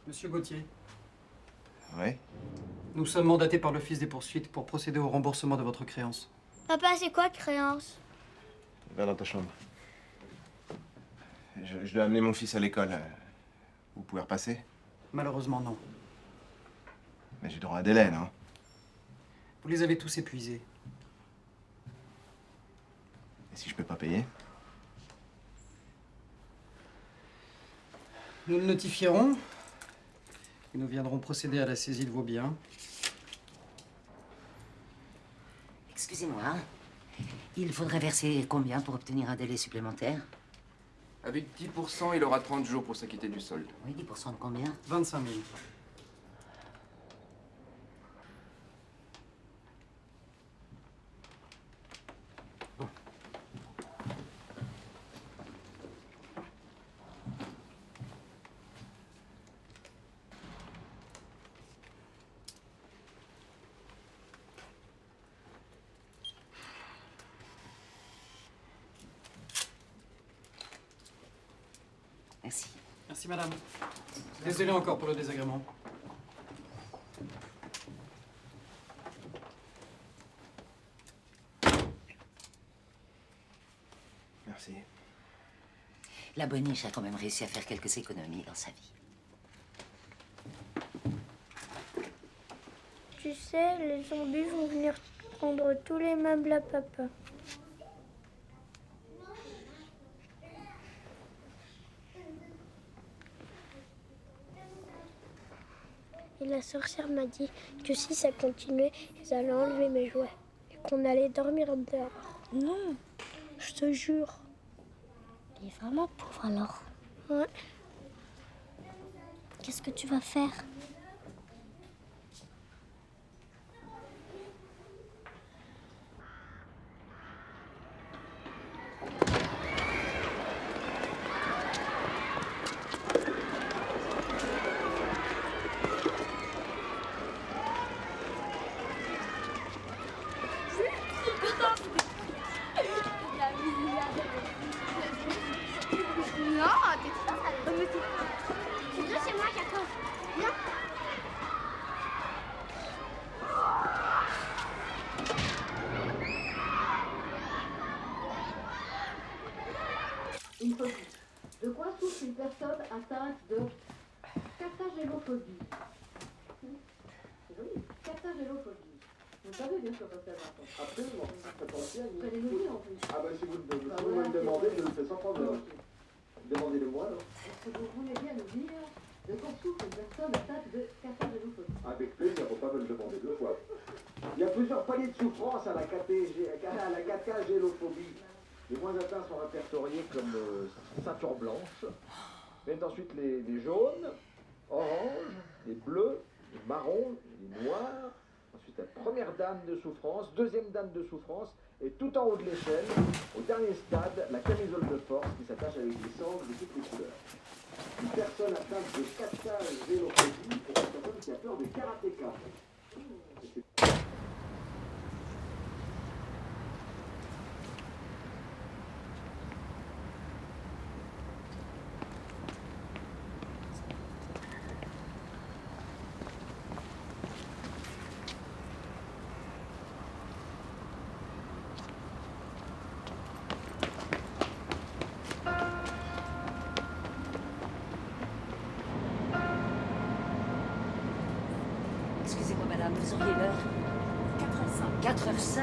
S12: Monsieur Gauthier,
S3: Ouais?
S12: nous sommes mandatés par l'Office des poursuites pour procéder au remboursement de votre créance.
S1: Papa, c'est quoi créance?
S3: Va dans ta chambre. Je dois amener mon fils à l'école. Vous pouvez repasser?
S12: Malheureusement, non.
S3: Mais j'ai droit à délai, non?
S12: Vous les avez tous épuisés.
S3: Et si je peux pas payer?
S12: Nous le notifierons et nous viendrons procéder à la saisie de vos biens.
S11: Excusez-moi, il faudrait verser combien pour obtenir un délai supplémentaire?
S13: Avec 10%, il aura 30 jours pour s'acquitter du solde.
S11: Oui, 10% de combien?
S12: 25 000.
S11: Merci.
S12: Merci, madame. Désolé encore pour le désagrément.
S3: Merci.
S11: La Boniche a quand même réussi à faire quelques économies dans sa vie.
S1: Tu sais, les zombies vont venir prendre tous les meubles à papa. Et la sorcière m'a dit que si ça continuait, ils allaient enlever mes jouets et qu'on allait dormir dehors. Non, je te jure. Il est vraiment pauvre alors. Ouais. Qu'est-ce que tu vas faire?
S2: Non, t'es trop sale. C'est moi qui attends. Viens.
S14: Une phobie. De quoi souffre une personne atteinte de catagélophobie? Oui, catagélophobie. Vous savez bien sûr ce que c'est.
S15: Absolument.
S14: Vous allez nous dire en plus.
S15: Ah bah si vous me le demandez, je le fais sans problème. Demandez-le-moi alors.
S14: Est-ce que vous voulez bien nous dire de quoi souffre une personne atteinte de catagélophobie?
S15: Avec plaisir, faut pas me le demander 2 fois. Il y a plusieurs paliers de souffrance à la catagélophobie. Les moins atteints sont répertoriés comme ceinture blanche. Viennent ensuite les jaunes, oranges, les bleus, les marrons, les noirs. Ensuite, la première dame de souffrance, deuxième dame de souffrance, et tout en haut de l'échelle, au dernier stade, la camisole de force qui s'attache avec des sangles de toutes les couleurs. Une personne atteinte de catagélophobie est une personne qui a peur des karatékas.
S11: Excusez-moi, madame, vous auriez l'heure
S9: 4h05.
S11: 4h05.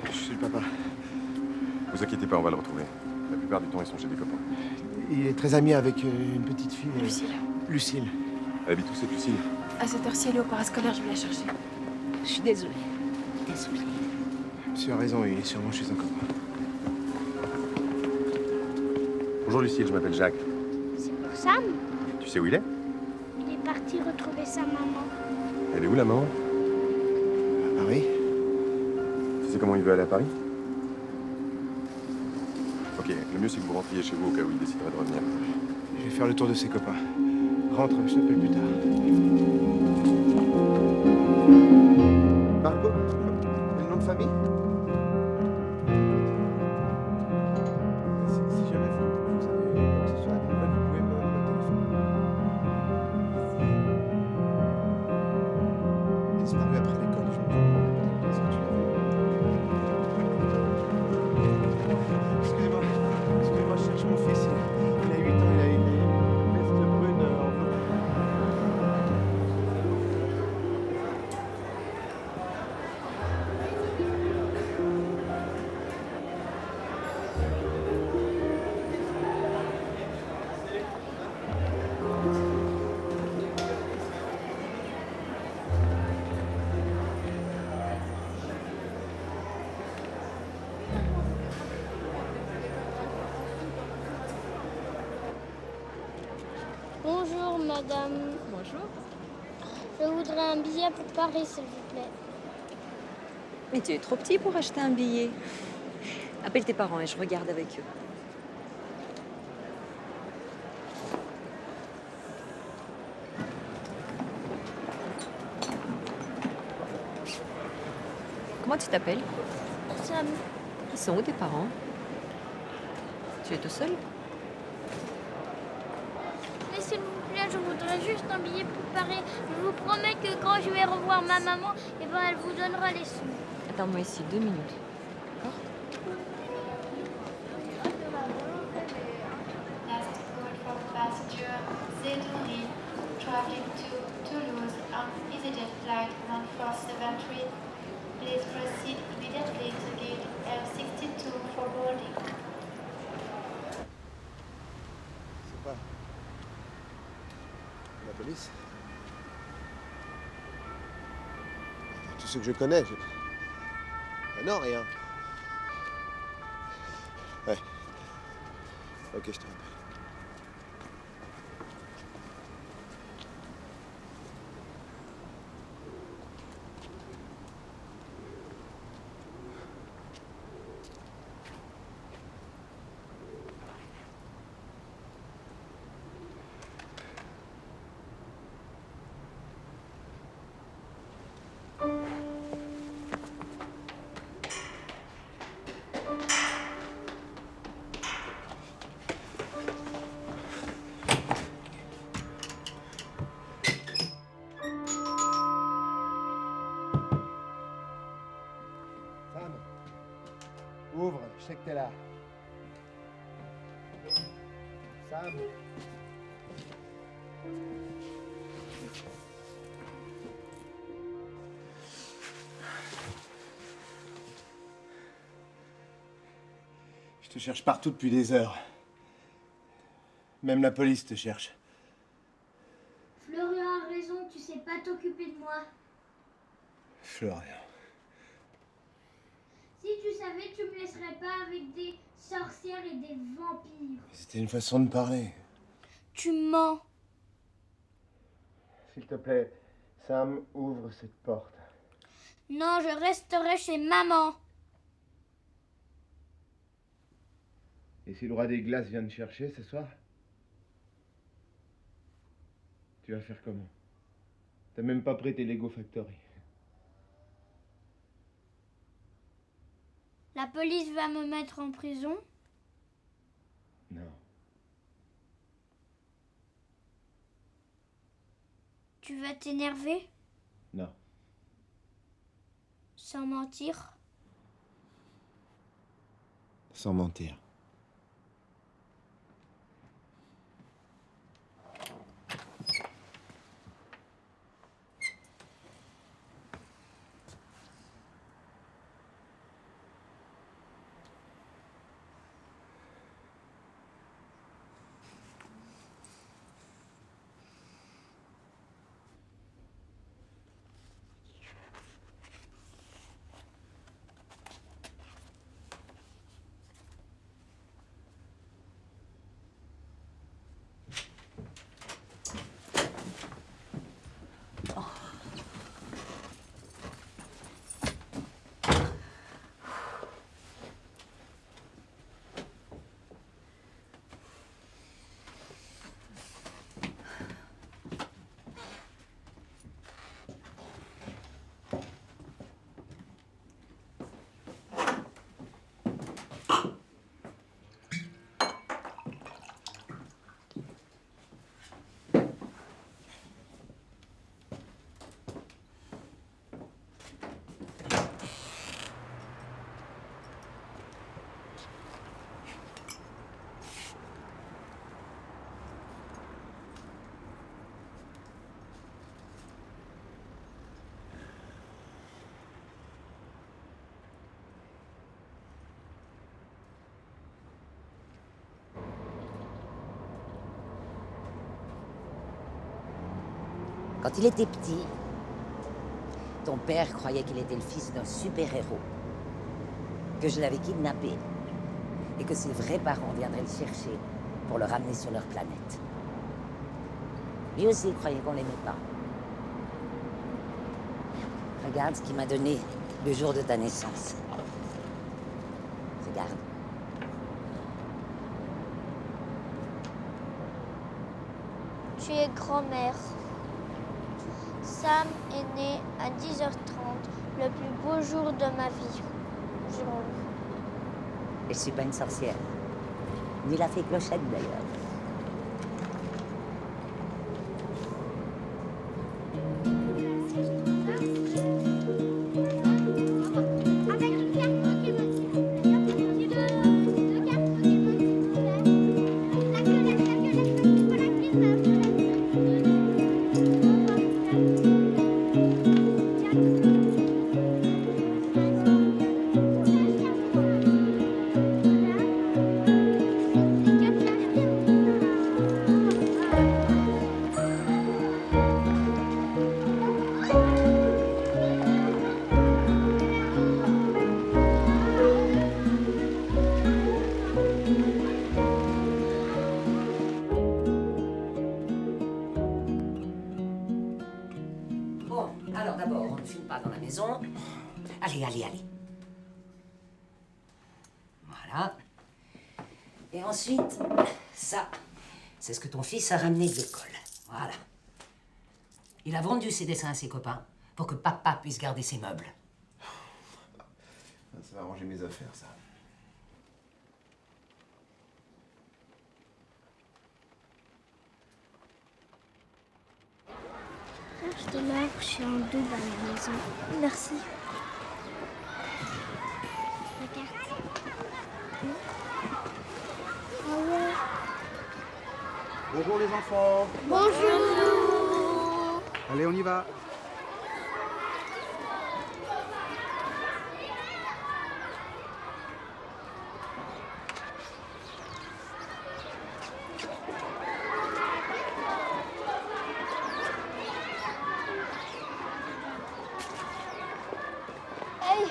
S16: Je suis le papa. Vous inquiétez pas, on va le retrouver. La plupart du temps, ils sont chez des copains.
S10: Il est très ami avec une petite fille.
S7: Lucille.
S10: Lucille.
S16: Elle habite où, cette Lucille?
S7: À cette heure-ci, elle est au parascolaire, je vais la chercher.
S11: Je suis désolée. Désolée.
S10: Monsieur a raison, il est sûrement chez un copain.
S16: Bonjour Lucille, je m'appelle Jacques.
S2: C'est pour Sam.
S16: Tu sais où il est?
S2: Il est parti retrouver sa maman.
S16: Elle est où, la maman?
S10: À Paris.
S16: Tu sais comment il veut aller à Paris? Ok, le mieux c'est que vous rentriez chez vous au cas où il déciderait de revenir.
S10: Je vais faire le tour de ses copains. Rentre, je t'appelle plus tard. Margot, le nom de famille? Si jamais vous avez quoi que ce soit, des nouvelles, vous pouvez me téléphoner. Disparu après l'école, je me demande peut-être est-ce que tu l'as vu? Excusez-moi, je cherche mon fils. Il a 8 ans, il a une veste brune en bleu.
S2: Bonjour, madame.
S6: Bonjour.
S2: Je voudrais un billet pour Paris, s'il vous plaît.
S6: Mais tu es trop petit pour acheter un billet. Appelle tes parents et je regarde avec eux. Comment tu t'appelles?
S2: Sam.
S6: Ils sont où tes parents? Tu es tout seul?
S2: Mais s'il vous plaît, je voudrais juste un billet pour Paris. Je vous promets que quand je vais revoir ma maman, eh ben, elle vous donnera les sous.
S6: Attends-moi ici 2 minutes. D'accord?
S17: Last call for passenger Zetouni, traveling to Toulouse on EasyJet flight 1473. Please proceed immediately to gate F62 for boarding.
S10: C'est pas la police. Tous ceux que je connais, non, rien. Ouais. Ok, je te rappelle. je sais que t'es là. Sam. Je te cherche partout depuis des heures. Même la police te cherche.
S2: Florian a raison, tu sais pas t'occuper de moi.
S10: Florian.
S2: Si tu savais, tu me laisserais pas avec des sorcières et des vampires.
S10: C'était une façon de parler.
S2: Tu mens.
S10: S'il te plaît, Sam, ouvre cette porte.
S2: Non, je resterai chez maman.
S10: Et si le roi des glaces vient te chercher ce soir? Tu vas faire comment? T'as même pas prêté Lego Factory.
S2: La police va me mettre en prison.
S10: Non.
S2: Tu vas t'énerver?
S10: Non.
S2: Sans mentir?
S10: Sans mentir.
S11: Quand il était petit, ton père croyait qu'il était le fils d'un super-héros, que je l'avais kidnappé et que ses vrais parents viendraient le chercher pour le ramener sur leur planète. Lui aussi, il croyait qu'on l'aimait pas. Regarde ce qu'il m'a donné le jour de ta naissance. Regarde.
S2: Tu es grand-mère. Sam est né à 10h30, le plus beau jour de ma vie.
S11: Et je suis pas une sorcière. Ni la fée Clochette, d'ailleurs. Alors d'abord, on ne fume pas dans la maison. Allez, allez, allez. Voilà. Et ensuite, ça, c'est ce que ton fils a ramené de l'école. Voilà. Il a vendu ses dessins à ses copains pour que papa puisse garder ses meubles.
S10: Ça va arranger mes affaires, ça.
S2: Je te lave, je suis en double à la maison. Merci. Regarde.
S10: Bonjour les enfants.
S1: Bonjour.
S10: Allez, on y va.
S1: Hey,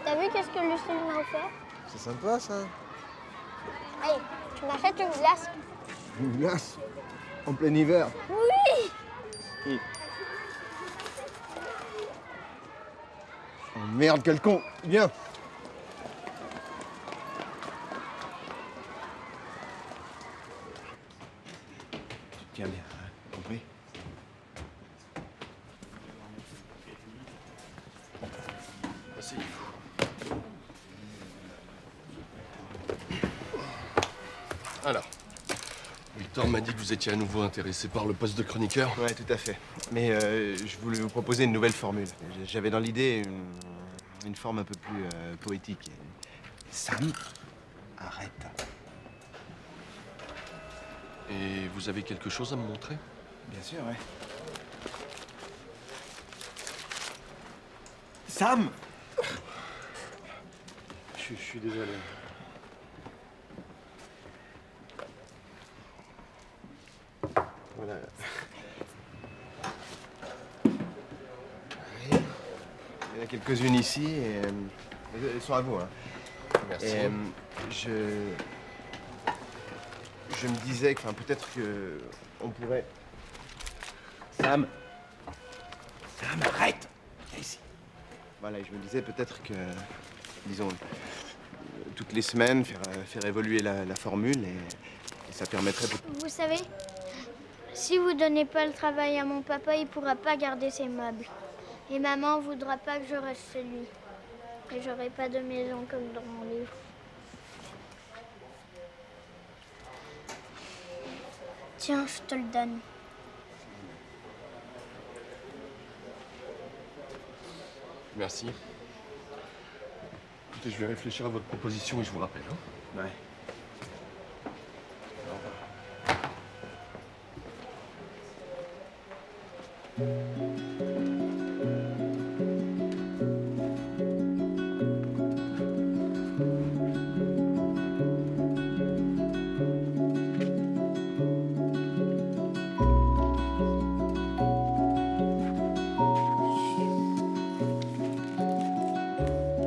S1: t'as vu qu'est-ce que Lucille m'a offert?
S10: C'est sympa ça.
S1: Hey, tu m'achètes une glace?
S10: Une glace. En plein hiver.
S1: Oui.
S10: Oh merde, quel con. Viens.
S3: Tu te tiens bien, hein, compris?
S16: Asseyez-vous. Alors, Victor m'a dit que vous étiez à nouveau intéressé par le poste de chroniqueur.
S3: Ouais, tout à fait. Mais je voulais vous proposer une nouvelle formule. J'avais dans l'idée une forme un peu plus poétique. Sam, arrête.
S16: Et vous avez quelque chose à me montrer?
S3: Bien sûr, ouais. Sam!
S10: Je suis désolé.
S3: Voilà. Il y en a quelques-unes ici et elles sont à vous. Hein.
S16: Merci.
S3: Et je me disais que peut-être que on pourrait. Sam, arrête! Viens ici. Voilà, et je me disais peut-être que, disons, toutes les semaines, faire évoluer la formule et ça permettrait.
S1: Vous savez, si vous donnez pas le travail à mon papa, il pourra pas garder ses meubles. Et maman voudra pas que je reste chez lui. Et j'aurai pas de maison comme dans mon livre. Tiens, je te le donne.
S16: Merci. Écoutez, je vais réfléchir à votre proposition et je vous rappelle. Hein.
S3: Ouais.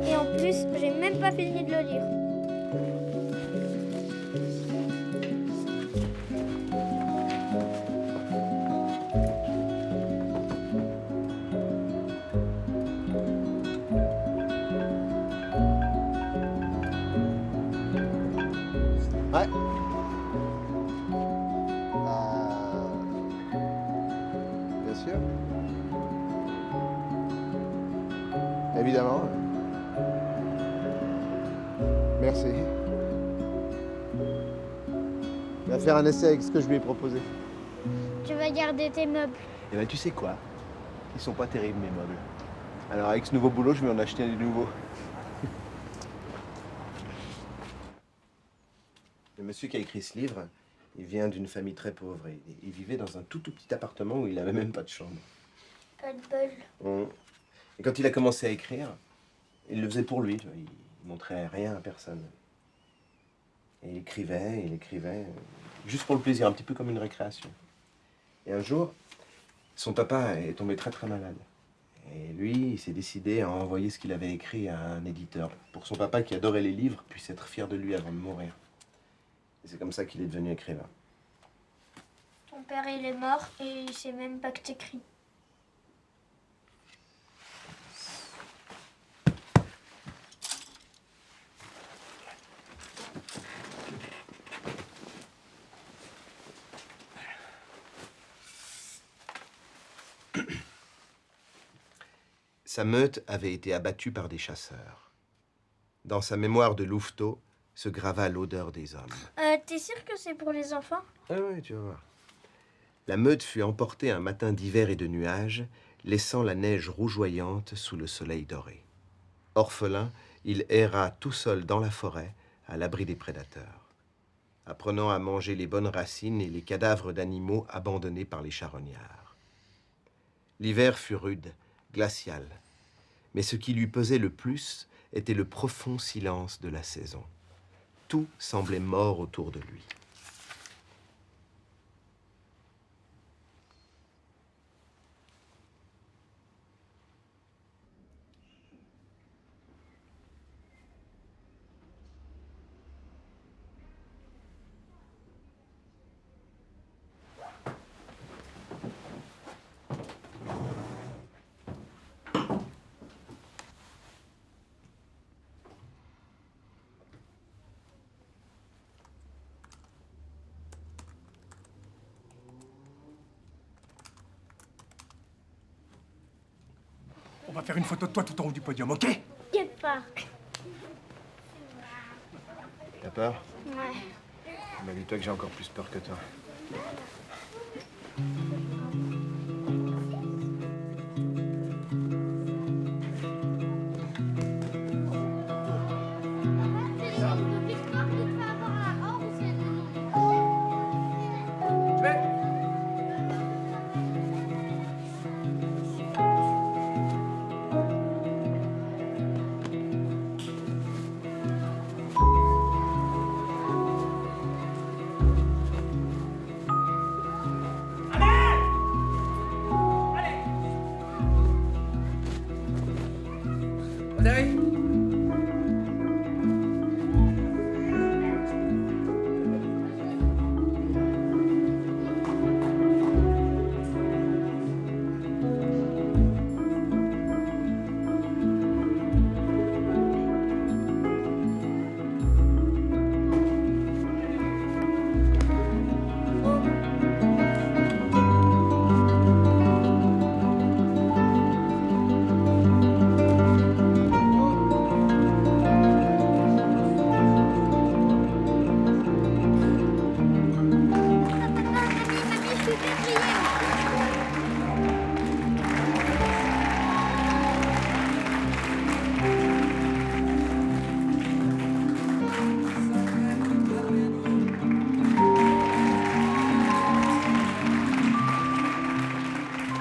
S1: Et en plus, j'ai même pas fini de le lire.
S3: Ouais. Bien sûr. Évidemment. Merci. Il va faire un essai avec ce que je lui ai proposé.
S1: Tu vas garder tes meubles.
S3: Eh ben, tu sais quoi? Ils sont pas terribles, mes meubles. Alors, avec ce nouveau boulot, je vais en acheter des nouveaux. Le monsieur qui a écrit ce livre, il vient d'une famille très pauvre. Il vivait dans un tout petit appartement où il n'avait même pas de chambre.
S1: Pas de bol.
S3: Et quand il a commencé à écrire, il le faisait pour lui. Tu vois, il montrait rien à personne. Et il écrivait, juste pour le plaisir, un petit peu comme une récréation. Et un jour, son papa est tombé très très malade. Et lui, il s'est décidé à envoyer ce qu'il avait écrit à un éditeur, pour que son papa, qui adorait les livres, puisse être fier de lui avant de mourir. Et c'est comme ça qu'il est devenu écrivain.
S1: Ton père, il est mort et il sait même pas que t'écris.
S3: Sa meute avait été abattue par des chasseurs. Dans sa mémoire de louveteau se grava l'odeur des hommes.
S1: T'es sûr que c'est pour les enfants?
S3: Ah oui, tu vas voir. La meute fut emportée un matin d'hiver et de nuages, laissant la neige rougeoyante sous le soleil doré. Orphelin, il erra tout seul dans la forêt, à l'abri des prédateurs.
S18: apprenant à manger les bonnes racines et les cadavres d'animaux abandonnés par les charognards. L'hiver fut rude, glacial, mais ce qui lui pesait le plus était le profond silence de la saison. Tout semblait mort autour de lui.
S10: On va faire une photo de toi tout en haut du podium, ok?
S2: T'inquiète pas.
S3: T'as peur?
S2: Ouais.
S3: Bah dis-toi que j'ai encore plus peur que toi.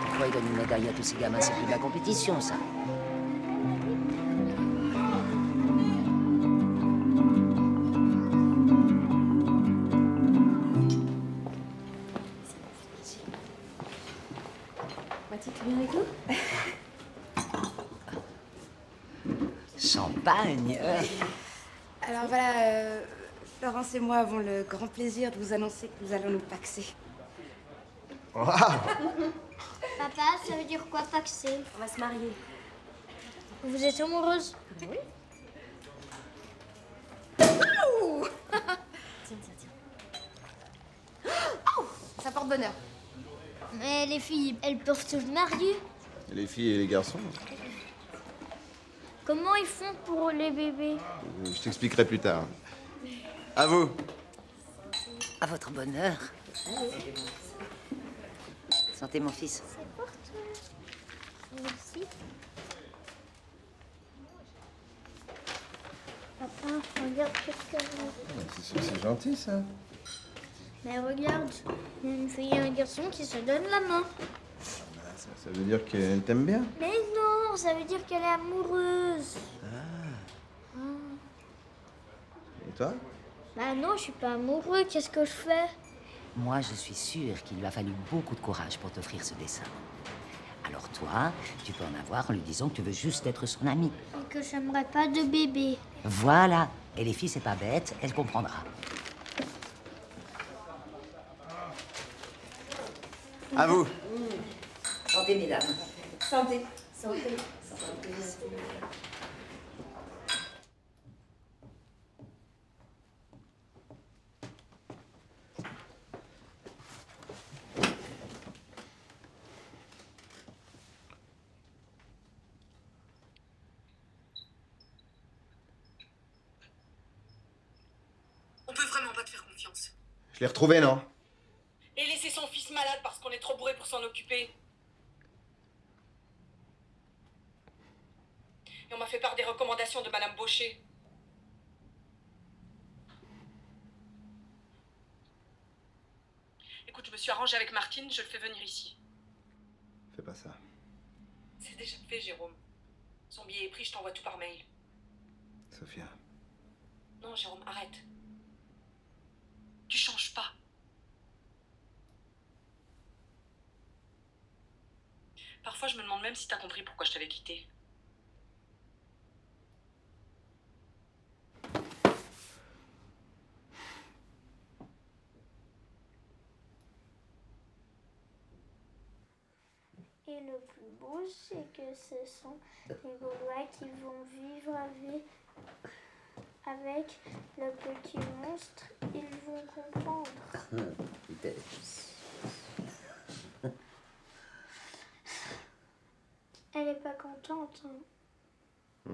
S11: Pourquoi il donne une médaille à tous ces gamins? C'est plus de la compétition, ça.
S6: Mathilde, tu viens avec nous?
S11: Champagne.
S19: Alors voilà, Florence et moi avons le grand plaisir de vous annoncer que nous allons nous paxer.
S2: Papa, ça veut dire quoi paxer?
S6: On va se marier.
S2: Vous êtes amoureuse?
S6: Oui. Tiens.
S19: Oh, ça porte bonheur.
S2: Mais les filles, elles peuvent se marier?
S3: Les filles et les garçons.
S2: Comment ils font pour les bébés?
S3: Je t'expliquerai plus tard. À vous.
S11: À votre bonheur. Santé, mon fils.
S2: C'est pour toi. Merci. Papa, regarde ce que
S3: C'est gentil, ça.
S2: Mais regarde, il y a une fille et un garçon qui se donnent la main.
S3: Ça veut dire qu'elle t'aime bien.
S2: Mais non, ça veut dire qu'elle est amoureuse. Ah.
S3: Et toi?
S2: Bah non, je suis pas amoureux, qu'est-ce que je fais?
S11: Moi, je suis sûre qu'il lui a fallu beaucoup de courage pour t'offrir ce dessin. Alors toi, tu peux en avoir en lui disant que tu veux juste être son ami.
S2: Et que j'aimerais pas de bébé.
S11: Voilà. Et les filles, c'est pas bête, elle comprendra.
S3: À vous.
S11: Santé, mesdames.
S19: Santé.
S6: Santé.
S20: On peut vraiment pas te faire confiance.
S3: Je l'ai retrouvé, non?
S20: Et laisser son fils malade parce qu'on est trop bourré pour s'en occuper. Et on m'a fait part des recommandations de Madame Baucher. suis arrangée avec Martine, je le fais venir ici.
S18: Fais pas ça.
S20: C'est déjà fait, Jérôme. Son billet est pris, je t'envoie tout par mail.
S18: Sophia.
S20: Non, Jérôme, arrête. Tu changes pas. Parfois, je me demande même si t'as compris pourquoi je t'avais quitté.
S2: Et le plus beau, c'est que ce sont les Gaulois qui vont vivre avec le petit monstre. Ils vont comprendre. Elle est pas contente. Hein.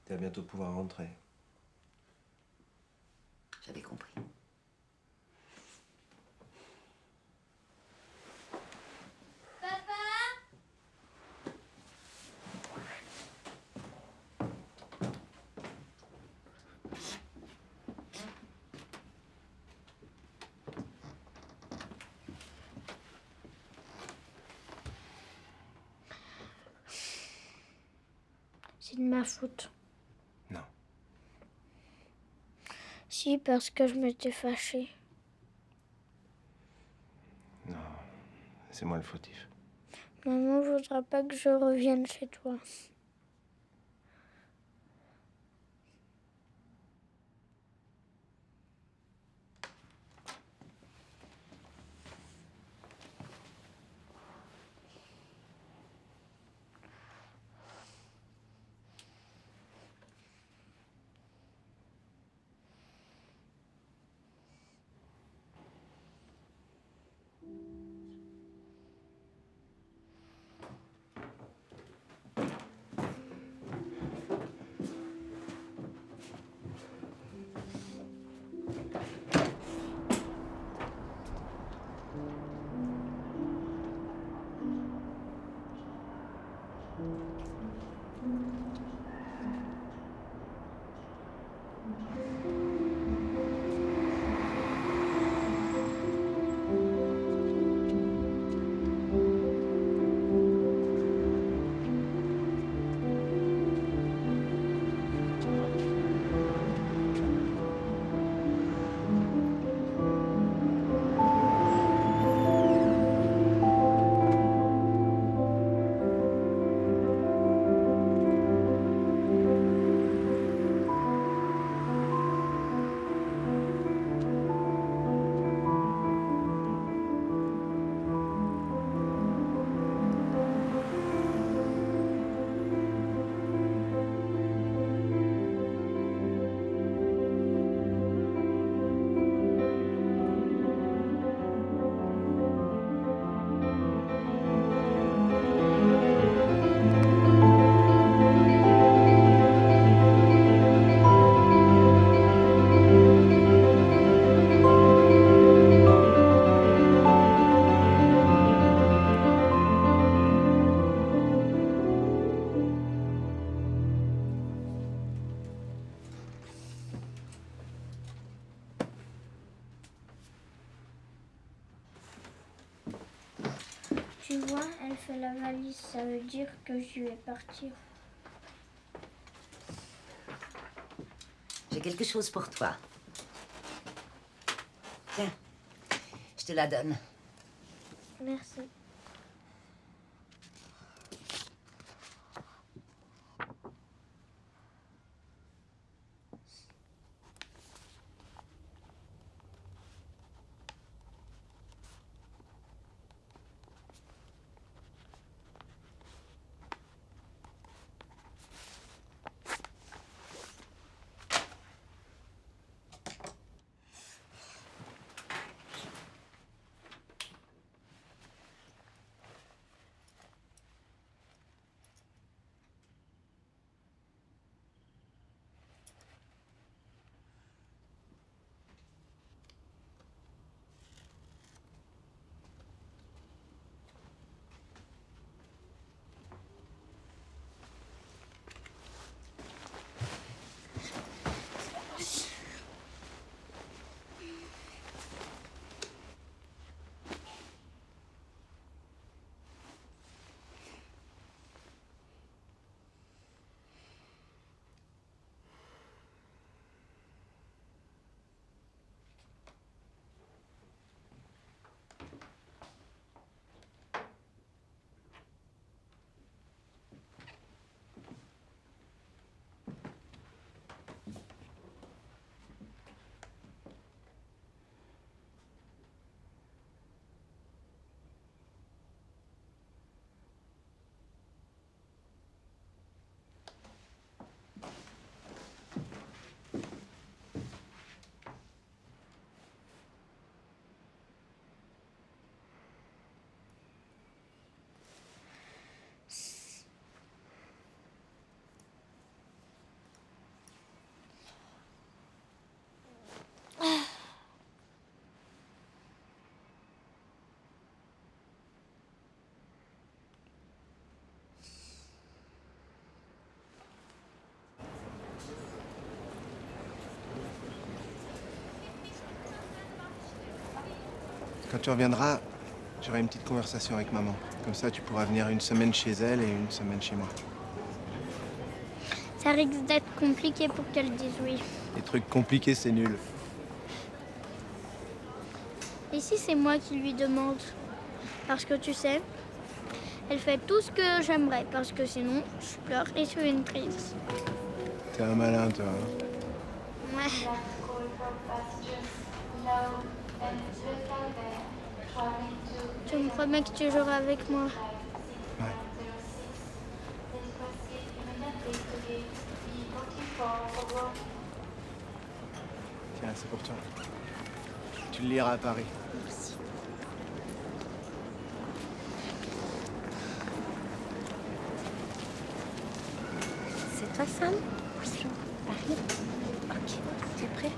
S3: Tu vas bientôt pouvoir rentrer.
S11: J'avais compris.
S2: C'est de ma faute.
S3: Non.
S2: Si, parce que je m'étais fâchée.
S3: Non, c'est moi le fautif.
S2: Maman voudra pas que je revienne chez toi. Tu vois, elle fait la valise, ça veut dire que je vais partir.
S11: J'ai quelque chose pour toi. Tiens, je te la donne.
S2: Merci.
S10: Quand tu reviendras, j'aurai une petite conversation avec maman. Comme ça, tu pourras venir une semaine chez elle et une semaine chez moi.
S1: Ça risque d'être compliqué pour qu'elle dise oui.
S10: Les trucs compliqués, c'est nul.
S1: Et si c'est moi qui lui demande? Parce que tu sais, elle fait tout ce que j'aimerais, parce que sinon, je pleure et je suis une crise.
S10: T'es un malin, toi.
S1: Ouais. Tu me promets que tu joueras avec moi?
S10: Tiens, c'est pour toi. Tu le liras à Paris.
S1: Merci.
S6: C'est toi, Sam? Oui. Paris. Ok. Tu es prêt?